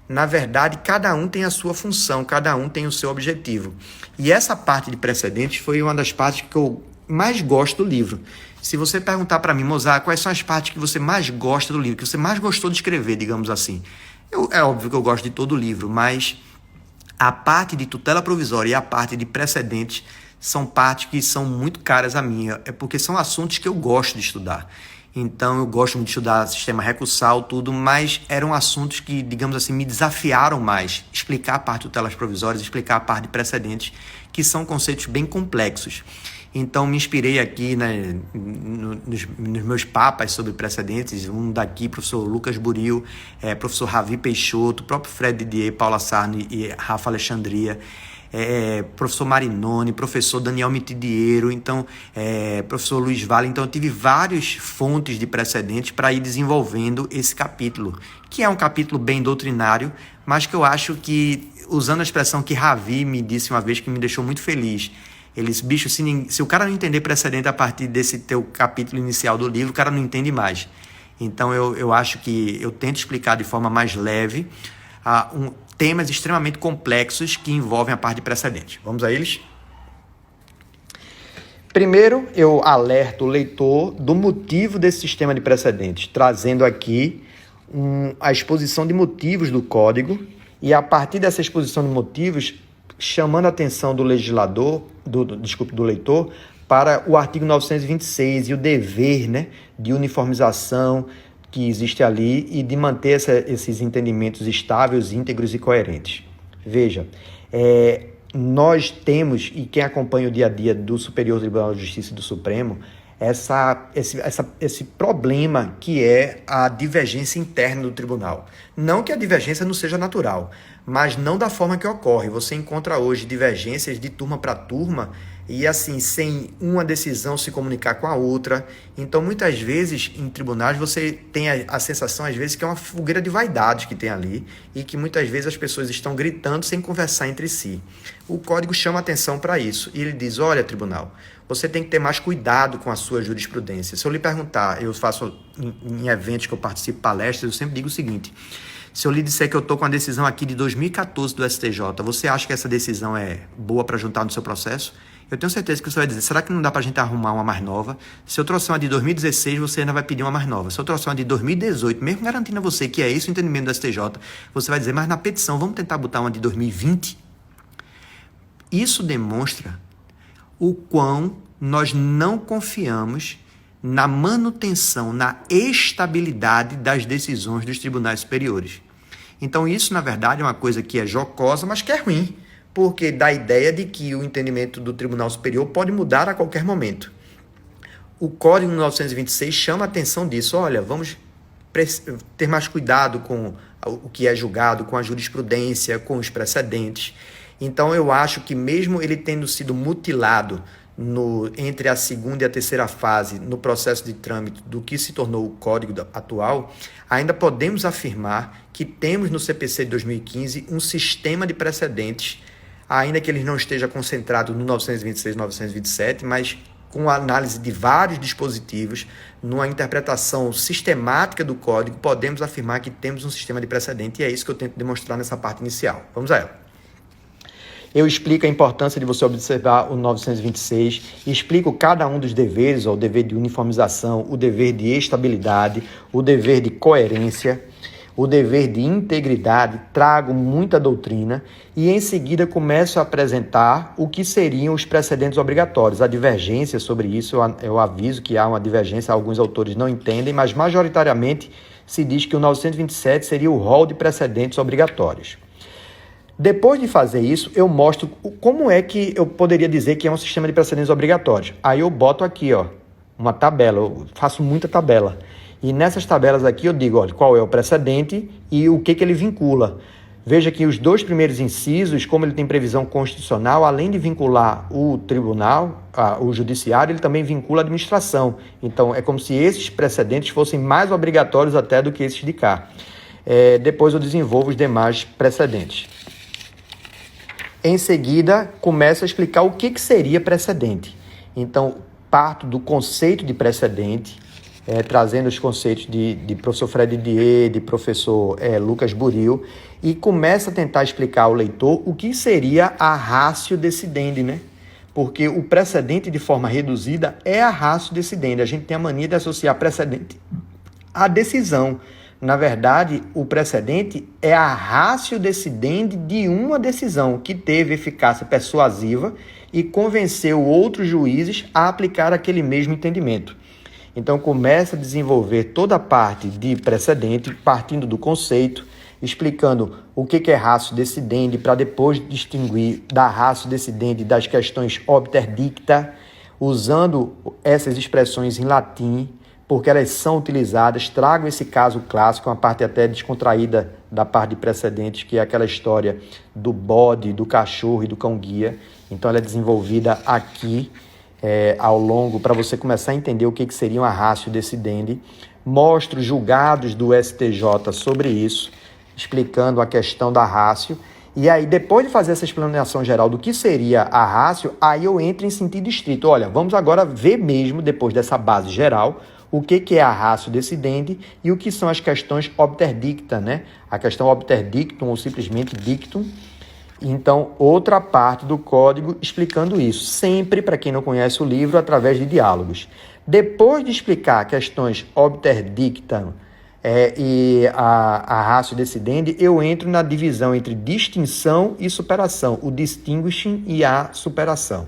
Na verdade, cada um tem a sua função, cada um tem o seu objetivo. E essa parte de precedentes foi uma das partes que eu mais gosto do livro. Se você perguntar para mim, Mozart, quais são as partes que você mais gosta do livro, que você mais gostou de escrever, digamos assim. É óbvio que eu gosto de todo o livro, mas a parte de tutela provisória e a parte de precedentes são partes que são muito caras a mim, é porque são assuntos que eu gosto de estudar. Então, eu gosto muito de estudar sistema recursal, tudo, mas eram assuntos que, digamos assim, me desafiaram mais. Explicar a parte de tutelas provisórias, explicar a parte de precedentes, que são conceitos bem complexos. Então, me inspirei aqui, né, nos meus papas sobre precedentes, um daqui, professor Lucas Buril, professor Ravi Peixoto, próprio Fred Didier, Paula Sarni e Rafa Alexandria, professor Marinoni, professor Daniel Mitidiero, então, professor Luiz Vale. Então, eu tive várias fontes de precedentes para ir desenvolvendo esse capítulo, que é um capítulo bem doutrinário, mas que eu acho que, usando a expressão que Ravi me disse uma vez, que me deixou muito feliz, eles, bicho, se o cara não entender precedente a partir desse teu capítulo inicial do livro, o cara não entende mais. Então, eu acho que eu tento explicar de forma mais leve temas extremamente complexos que envolvem a parte de precedente. Vamos a eles? Primeiro, eu alerto o leitor do motivo desse sistema de precedentes, trazendo aqui a exposição de motivos do Código e, a partir dessa exposição de motivos, chamando a atenção do legislador, do leitor, para o artigo 926 e o dever, né, de uniformização que existe ali e de manter esses entendimentos estáveis, íntegros e coerentes. Veja, nós temos, e quem acompanha o dia a dia do Superior Tribunal de Justiça e do Supremo, esse problema que é a divergência interna do tribunal. Não que a divergência não seja natural, mas não da forma que ocorre. Você encontra hoje divergências de turma para turma e assim, sem uma decisão se comunicar com a outra. Então, muitas vezes, em tribunais, você tem a sensação, às vezes, que é uma fogueira de vaidades que tem ali e que muitas vezes as pessoas estão gritando sem conversar entre si. O Código chama atenção para isso e ele diz, olha, tribunal, você tem que ter mais cuidado com a sua jurisprudência. Se eu lhe perguntar, eu faço em eventos que eu participo, palestras, eu sempre digo o seguinte, se eu lhe disser que eu estou com a decisão aqui de 2014 do STJ, você acha que essa decisão é boa para juntar no seu processo? Eu tenho certeza que você vai dizer, será que não dá para a gente arrumar uma mais nova? Se eu trouxer uma de 2016, você ainda vai pedir uma mais nova. Se eu trouxer uma de 2018, mesmo garantindo a você que é esse o entendimento do STJ, você vai dizer, mas na petição, vamos tentar botar uma de 2020? Isso demonstra o quão nós não confiamos na manutenção, na estabilidade das decisões dos tribunais superiores. Então isso, na verdade, é uma coisa que é jocosa, mas que é ruim, porque dá a ideia de que o entendimento do Tribunal Superior pode mudar a qualquer momento. O Código 926 chama a atenção disso. Olha, vamos ter mais cuidado com o que é julgado, com a jurisprudência, com os precedentes. Então, eu acho que mesmo ele tendo sido mutilado entre a segunda e a terceira fase no processo de trâmite do que se tornou o Código atual, ainda podemos afirmar que temos no CPC de 2015 um sistema de precedentes, ainda que ele não esteja concentrado no 926 e 927, mas com a análise de vários dispositivos, numa interpretação sistemática do Código, podemos afirmar que temos um sistema de precedente, e é isso que eu tento demonstrar nessa parte inicial. Vamos a ela. Eu explico a importância de você observar o 926, explico cada um dos deveres, o dever de uniformização, o dever de estabilidade, o dever de coerência, o dever de integridade, trago muita doutrina e em seguida começo a apresentar o que seriam os precedentes obrigatórios. A divergência sobre isso, eu aviso que há uma divergência, alguns autores não entendem, mas majoritariamente se diz que o 927 seria o rol de precedentes obrigatórios. Depois de fazer isso, eu mostro como é que eu poderia dizer que é um sistema de precedentes obrigatórios. Aí eu boto aqui, uma tabela, eu faço muita tabela. E nessas tabelas aqui eu digo, qual é o precedente e o que ele vincula. Veja que os dois primeiros incisos, como ele tem previsão constitucional, além de vincular o tribunal, o judiciário, ele também vincula a administração. Então, é como se esses precedentes fossem mais obrigatórios até do que esses de cá. Depois eu desenvolvo os demais precedentes. Em seguida, começo a explicar o que seria precedente. Então, parto do conceito de precedente, trazendo os conceitos de professor Fred Didier, de professor Lucas Buril, e começo a tentar explicar ao leitor o que seria a ratio decidendi, né? Porque o precedente, de forma reduzida, é a ratio decidendi. A gente tem a mania de associar precedente à decisão. Na verdade, o precedente é a ratio decidendi de uma decisão que teve eficácia persuasiva e convenceu outros juízes a aplicar aquele mesmo entendimento. Então, começa a desenvolver toda a parte de precedente, partindo do conceito, explicando o que é ratio decidendi, para depois distinguir da ratio decidendi das questões obter dicta, usando essas expressões em latim, porque elas são utilizadas. Trago esse caso clássico, uma parte até descontraída da parte de precedentes, que é aquela história do bode, do cachorro e do cão-guia. Então, ela é desenvolvida aqui, ao longo, para você começar a entender o que seria uma ratio decidendi. Mostro julgados do STJ sobre isso, explicando a questão da ratio. E aí, depois de fazer essa explanação geral do que seria a ratio, aí eu entro em sentido estrito. Olha, vamos agora ver mesmo, depois dessa base geral, o que é a ratio decidendi e o que são as questões obter dicta, né? A questão obter dictum ou simplesmente dictum. Então, outra parte do código explicando isso, sempre, para quem não conhece o livro, através de diálogos. Depois de explicar questões obter dictum e a ratio decidendi, eu entro na divisão entre distinção e superação, o distinguishing e a superação.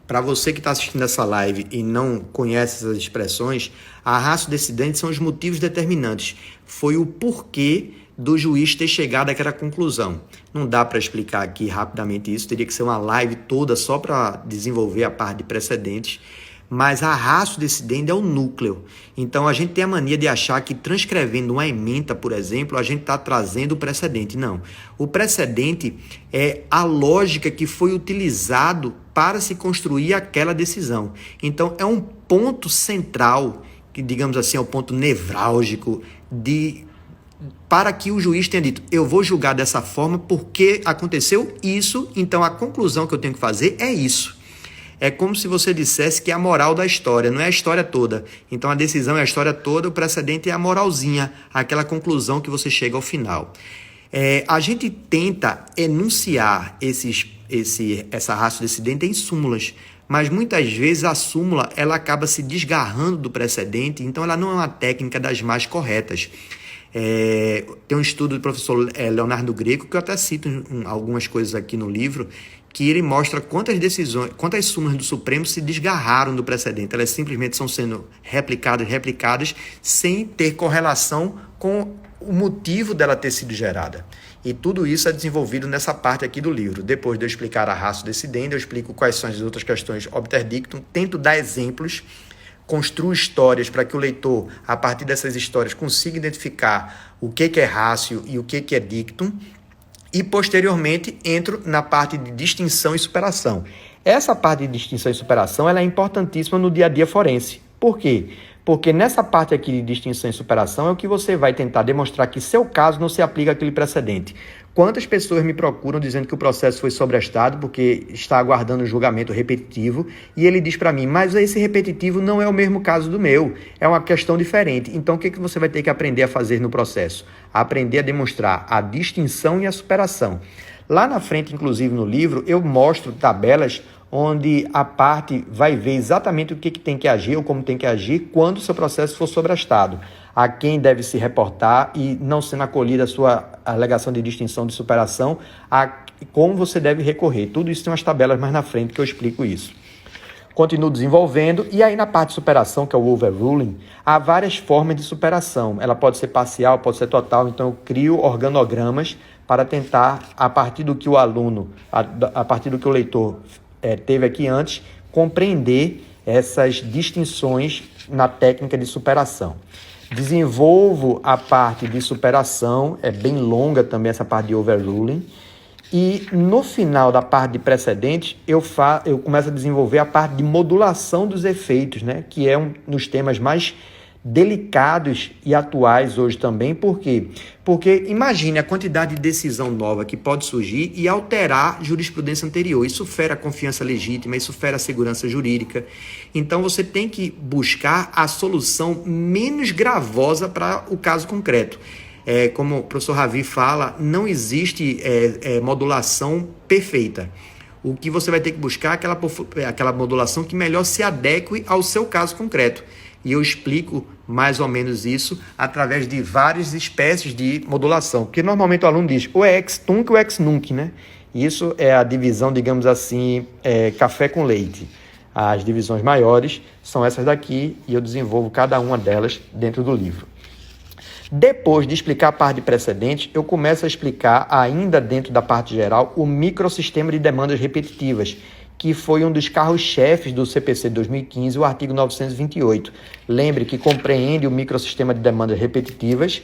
Para você que está assistindo essa live e não conhece essas expressões, a ratio decidendi são os motivos determinantes. Foi o porquê do juiz ter chegado àquela conclusão. Não dá para explicar aqui rapidamente isso, teria que ser uma live toda só para desenvolver a parte de precedentes, mas a ratio decidendi é o núcleo. Então, a gente tem a mania de achar que transcrevendo uma ementa, por exemplo, a gente está trazendo o precedente. Não. O precedente é a lógica que foi utilizado para se construir aquela decisão. Então, é um ponto central, que digamos assim, é o ponto nevrálgico para que o juiz tenha dito, eu vou julgar dessa forma porque aconteceu isso, então a conclusão que eu tenho que fazer é isso. É como se você dissesse que é a moral da história, não é a história toda. Então a decisão é a história toda, o precedente é a moralzinha, aquela conclusão que você chega ao final. A gente tenta enunciar essa ratio decidendi em súmulas, mas muitas vezes a súmula ela acaba se desgarrando do precedente, então ela não é uma técnica das mais corretas. Tem um estudo do professor Leonardo Greco, que eu até cito algumas coisas aqui no livro, que ele mostra quantas súmulas do Supremo se desgarraram do precedente. Elas simplesmente estão sendo replicadas, sem ter correlação com o motivo dela ter sido gerada. E tudo isso é desenvolvido nessa parte aqui do livro. Depois de eu explicar a ratio decidendi, eu explico quais são as outras questões obter dictum, tento dar exemplos, construo histórias para que o leitor, a partir dessas histórias, consiga identificar o que é ratio e o que é dictum, e posteriormente entro na parte de distinção e superação. Essa parte de distinção e superação ela é importantíssima no dia a dia forense. Por quê? Porque nessa parte aqui de distinção e superação é o que você vai tentar demonstrar que seu caso não se aplica àquele precedente. Quantas pessoas me procuram dizendo que o processo foi sobrestado porque está aguardando um julgamento repetitivo e ele diz para mim, mas esse repetitivo não é o mesmo caso do meu, é uma questão diferente. Então o que você vai ter que aprender a fazer no processo? Aprender a demonstrar a distinção e a superação. Lá na frente, inclusive no livro, eu mostro tabelas onde a parte vai ver exatamente o que tem que agir ou como tem que agir quando o seu processo for sobrestado, a quem deve se reportar e, não sendo acolhida a sua alegação de distinção de superação, a como você deve recorrer. Tudo isso tem umas tabelas mais na frente que eu explico isso. Continuo desenvolvendo, e aí na parte de superação, que é o overruling, há várias formas de superação. Ela pode ser parcial, pode ser total, então eu crio organogramas para tentar, a partir do que o aluno, a partir do que o leitor teve aqui antes, compreender essas distinções na técnica de superação. Desenvolvo a parte de superação, é bem longa também essa parte de overruling, e no final da parte de precedentes, eu começo a desenvolver a parte de modulação dos efeitos, né? Que é um dos temas mais delicados e atuais hoje também. Por quê? Porque imagine a quantidade de decisão nova que pode surgir e alterar jurisprudência anterior. Isso fere a confiança legítima, isso fere a segurança jurídica. Então você tem que buscar a solução menos gravosa para o caso concreto. Como o professor Ravi fala, não existe modulação perfeita. O que você vai ter que buscar é aquela modulação que melhor se adeque ao seu caso concreto. E eu explico mais ou menos isso através de várias espécies de modulação. Porque normalmente o aluno diz ou é ex-tunc ou ex-nunc, né? Isso é a divisão, digamos assim, café com leite. As divisões maiores são essas daqui e eu desenvolvo cada uma delas dentro do livro. Depois de explicar a parte de precedentes, eu começo a explicar, ainda dentro da parte geral, o microsistema de demandas repetitivas, que foi um dos carros-chefes do CPC de 2015, o artigo 928. Lembre que compreende o microsistema de demandas repetitivas,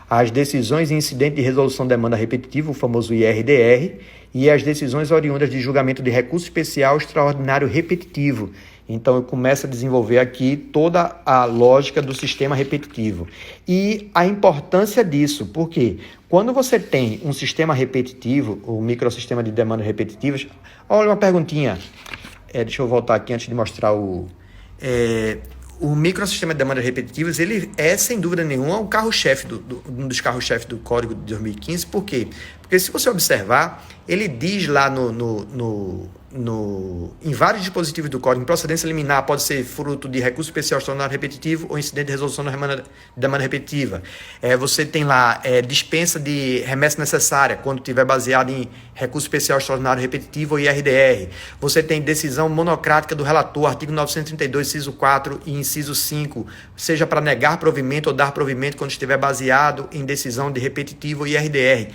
as decisões em incidente de resolução de demanda repetitiva, o famoso IRDR, e as decisões oriundas de julgamento de recurso especial extraordinário repetitivo. Então, eu começo a desenvolver aqui toda a lógica do sistema repetitivo. E a importância disso, porque quando você tem um sistema repetitivo, o microsistema de demandas repetitivas... Olha uma perguntinha. Deixa eu voltar aqui antes de mostrar o microsistema de demandas repetitivas. Ele é, sem dúvida nenhuma, o carro-chefe um dos carros-chefes do Código de 2015. Por quê? Porque se você observar, ele diz lá em vários dispositivos do Código, improcedência liminar pode ser fruto de recurso especial extraordinário repetitivo ou incidente de resolução da demanda repetitiva. Você tem lá dispensa de remessa necessária, quando estiver baseado em recurso especial extraordinário repetitivo ou IRDR. Você tem decisão monocrática do relator, artigo 932, inciso 4 e inciso 5, seja para negar provimento ou dar provimento quando estiver baseado em decisão de repetitivo ou IRDR.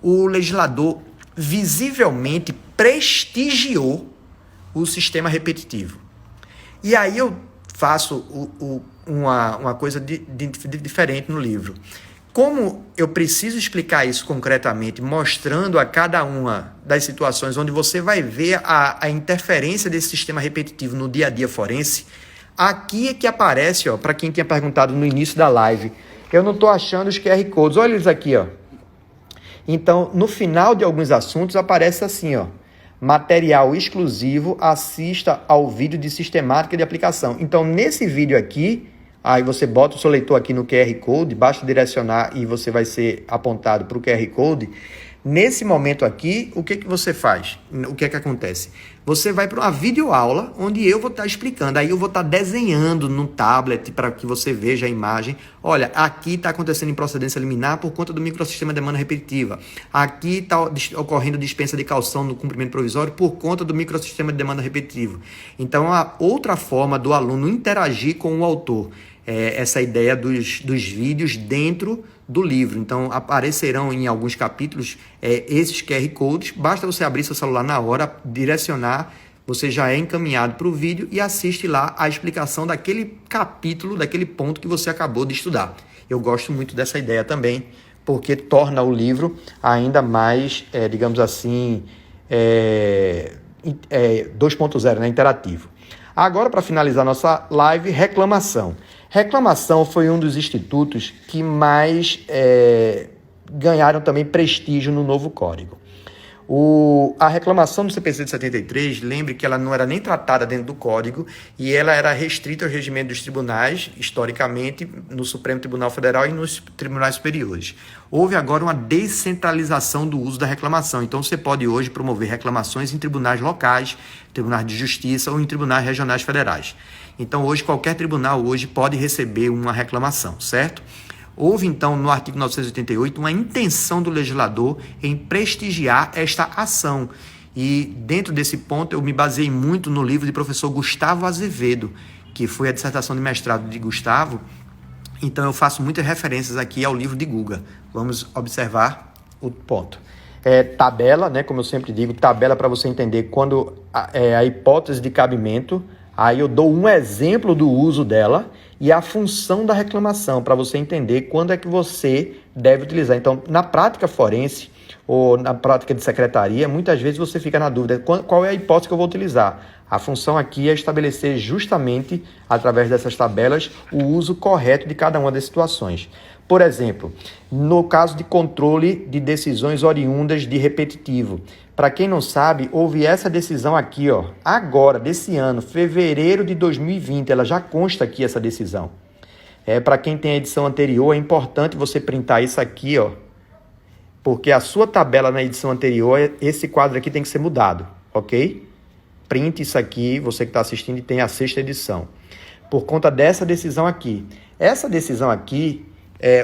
O legislador visivelmente prestigiou o sistema repetitivo. E aí eu faço uma coisa diferente no livro. Como eu preciso explicar isso concretamente, mostrando a cada uma das situações onde você vai ver a interferência desse sistema repetitivo no dia a dia forense, aqui é que aparece, para quem tinha perguntado no início da live, eu não estou achando os QR Codes, olha eles aqui, Então, no final de alguns assuntos, aparece assim, material exclusivo, assista ao vídeo de sistemática de aplicação. Então, nesse vídeo aqui, aí você bota o seu leitor aqui no QR Code, basta direcionar e você vai ser apontado para o QR Code. Nesse momento aqui, o que você faz? O que acontece? Você vai para uma videoaula onde eu vou estar explicando. Aí eu vou estar desenhando no tablet para que você veja a imagem. Olha, aqui está acontecendo improcedência liminar por conta do microsistema de demanda repetitiva. Aqui está ocorrendo dispensa de caução no cumprimento provisório por conta do microsistema de demanda repetitiva. Então, a outra forma do aluno interagir com o autor essa ideia dos vídeos dentro do livro. Então, aparecerão em alguns capítulos esses QR Codes. Basta você abrir seu celular na hora, direcionar, você já é encaminhado para o vídeo e assiste lá a explicação daquele capítulo, daquele ponto que você acabou de estudar. Eu gosto muito dessa ideia também, porque torna o livro ainda mais, digamos assim, 2.0, né, interativo. Agora, para finalizar nossa live, reclamação. Reclamação foi um dos institutos que mais ganharam também prestígio no novo código. A reclamação do CPC de 73, lembre que ela não era nem tratada dentro do código e ela era restrita ao regimento dos tribunais, historicamente, no Supremo Tribunal Federal e nos tribunais superiores. Houve agora uma descentralização do uso da reclamação, então você pode hoje promover reclamações em tribunais locais, tribunais de justiça ou em tribunais regionais federais. Então hoje qualquer tribunal hoje pode receber uma reclamação, certo? Houve, então, no artigo 988, uma intenção do legislador em prestigiar esta ação. E, dentro desse ponto, eu me baseei muito no livro de professor Gustavo Azevedo, que foi a dissertação de mestrado de Gustavo. Então, eu faço muitas referências aqui ao livro de Guga. Vamos observar o ponto. Tabela, né, como eu sempre digo, tabela para você entender quando a hipótese de cabimento. Aí eu dou um exemplo do uso dela e a função da reclamação, para você entender quando é que você deve utilizar. Então, na prática forense ou na prática de secretaria, muitas vezes você fica na dúvida, qual é a hipótese que eu vou utilizar? A função aqui é estabelecer justamente, através dessas tabelas, o uso correto de cada uma das situações. Por exemplo, no caso de controle de decisões oriundas de repetitivo. Para quem não sabe, houve essa decisão aqui, agora, desse ano, fevereiro de 2020, ela já consta aqui essa decisão. Para quem tem a edição anterior, é importante você printar isso aqui, porque a sua tabela na edição anterior, esse quadro aqui tem que ser mudado, ok? Print isso aqui, você que está assistindo e tem a 6ª edição. Por conta dessa decisão aqui. Essa decisão aqui,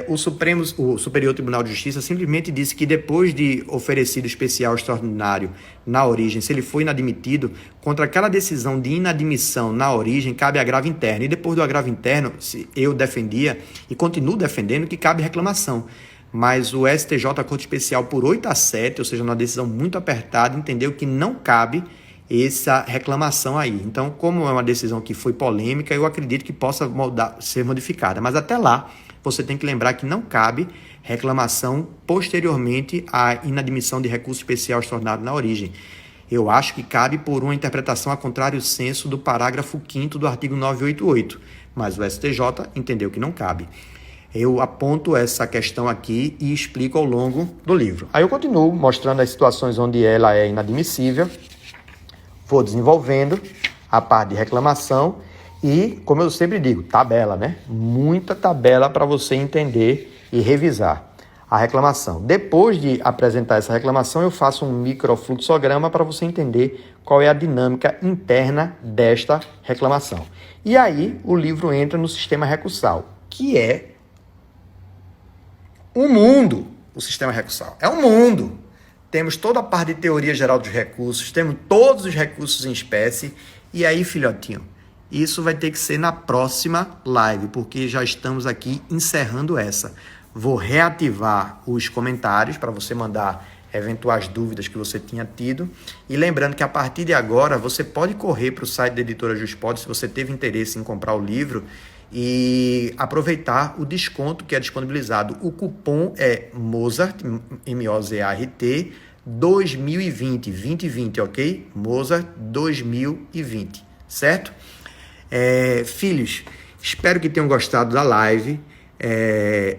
o Superior Tribunal de Justiça simplesmente disse que depois de oferecido especial extraordinário na origem, se ele foi inadmitido, contra aquela decisão de inadmissão na origem, cabe agravo interno. E depois do agravo interno, eu defendia e continuo defendendo que cabe reclamação. Mas o STJ, a Corte Especial, por 8-7, ou seja, numa decisão muito apertada, entendeu que não cabe essa reclamação aí. Então, como é uma decisão que foi polêmica, eu acredito que possa ser modificada. Mas até lá, você tem que lembrar que não cabe reclamação posteriormente à inadmissão de recurso especial extraordinário na origem. Eu acho que cabe por uma interpretação a contrário senso do parágrafo 5º do artigo 988, mas o STJ entendeu que não cabe. Eu aponto essa questão aqui e explico ao longo do livro. Aí eu continuo mostrando as situações onde ela é inadmissível, vou desenvolvendo a parte de reclamação e, como eu sempre digo, tabela, né? Muita tabela para você entender e revisar a reclamação. Depois de apresentar essa reclamação, eu faço um microfluxograma para você entender qual é a dinâmica interna desta reclamação. E aí o livro entra no sistema recursal, que é o mundo. O sistema recursal é um mundo. Temos toda a parte de teoria geral dos recursos, temos todos os recursos em espécie. E aí, filhotinho, isso vai ter que ser na próxima live, porque já estamos aqui encerrando essa. Vou reativar os comentários para você mandar eventuais dúvidas que você tinha tido. E lembrando que a partir de agora, você pode correr para o site da Editora Juspod, se você teve interesse em comprar o livro, e aproveitar o desconto que é disponibilizado. O cupom é Mozart, M-O-Z-A-R-T, 2020, 2020, ok? Mozart 2020, certo? Filhos, espero que tenham gostado da live.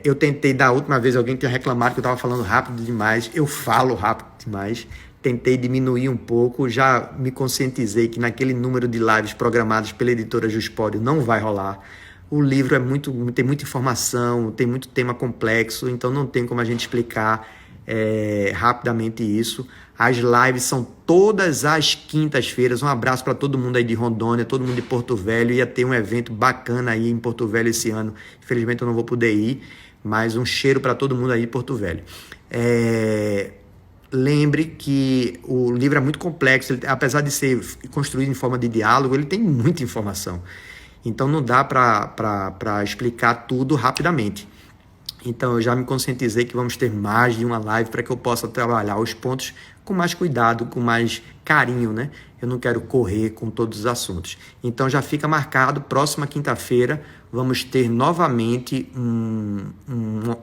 Eu tentei, da última vez, alguém tinha reclamado que eu estava falando rápido demais. Eu falo rápido demais. Tentei diminuir um pouco, já me conscientizei que naquele número de lives programadas pela Editora Juspod não vai rolar. O livro tem muita informação, tem muito tema complexo, então não tem como a gente explicar rapidamente isso. As lives são todas as quintas-feiras. Um abraço para todo mundo aí de Rondônia, todo mundo de Porto Velho. Ia ter um evento bacana aí em Porto Velho esse ano. Infelizmente eu não vou poder ir, mas um cheiro para todo mundo aí de Porto Velho. Lembre que o livro é muito complexo, apesar de ser construído em forma de diálogo, ele tem muita informação. Então não dá para explicar tudo rapidamente. Então eu já me conscientizei que vamos ter mais de uma live para que eu possa trabalhar os pontos com mais cuidado, com mais carinho, né? Eu não quero correr com todos os assuntos. Então já fica marcado, próxima quinta-feira vamos ter novamente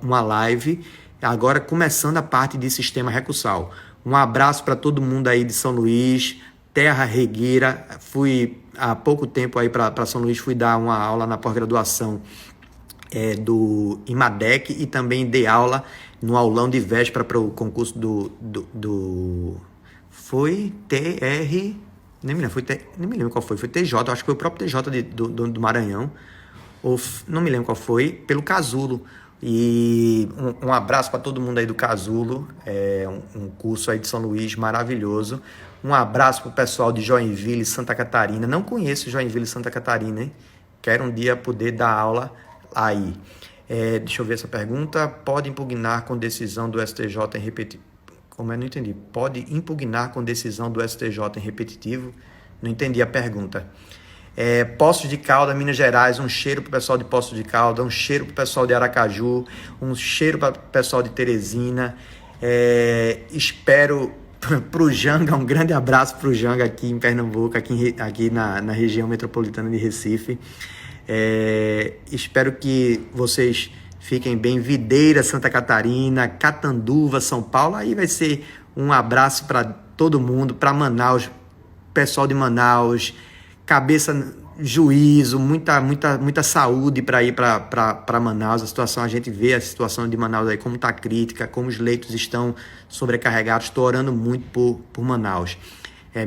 uma live, agora começando a parte de sistema recursal. Um abraço para todo mundo aí de São Luís, Terra Regueira. Fui há pouco tempo aí para São Luís, fui dar uma aula na pós-graduação do IMADEC e também dei aula no aulão de véspera para o concurso foi TR, nem me lembro qual foi TJ, acho que foi o próprio TJ do Maranhão, ou não me lembro qual foi, pelo Casulo. E um abraço para todo mundo aí do Casulo, um curso aí de São Luís maravilhoso. Um abraço para o pessoal de Joinville, Santa Catarina. Não conheço Joinville, Santa Catarina, hein? Quero um dia poder dar aula aí. Deixa eu ver essa pergunta. Pode impugnar com decisão do STJ em repetitivo? Como eu não entendi? Pode impugnar com decisão do STJ em repetitivo? Não entendi a pergunta. Poços de Caldas, Minas Gerais, um cheiro para o pessoal de Poços de Caldas, um cheiro para o pessoal de Aracaju, um cheiro para o pessoal de Teresina. Espero para o Janga, um grande abraço para o Janga aqui em Pernambuco, aqui na região metropolitana de Recife. Espero que vocês fiquem bem. Videira, Santa Catarina, Catanduva, São Paulo. Aí vai ser um abraço para todo mundo, para Manaus. pessoal de Manaus, cabeça, juízo, muita saúde para ir para Manaus. A gente vê a situação de Manaus aí como está crítica, como os leitos estão sobrecarregados. Estou orando muito por Manaus.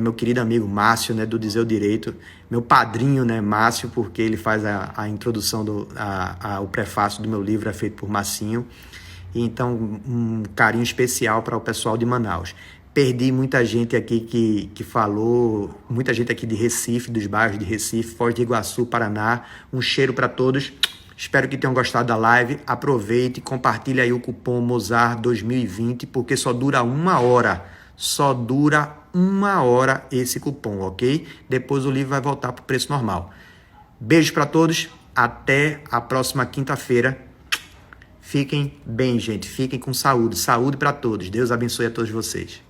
Meu querido amigo Márcio, né, do Dizer o Direito, meu padrinho, né, Márcio, porque ele faz a introdução, o prefácio do meu livro é feito por Marcinho. E então, um carinho especial para o pessoal de Manaus. Perdi muita gente aqui que falou, muita gente aqui de Recife, dos bairros de Recife, Foz do Iguaçu, Paraná. Um cheiro para todos. Espero que tenham gostado da live. Aproveite e compartilhe aí o cupom Mozart 2020, porque só dura 1 hora. Só dura 1 hora esse cupom, ok? Depois o livro vai voltar para o preço normal. Beijo para todos. Até a próxima quinta-feira. Fiquem bem, gente. Fiquem com saúde. Saúde para todos. Deus abençoe a todos vocês.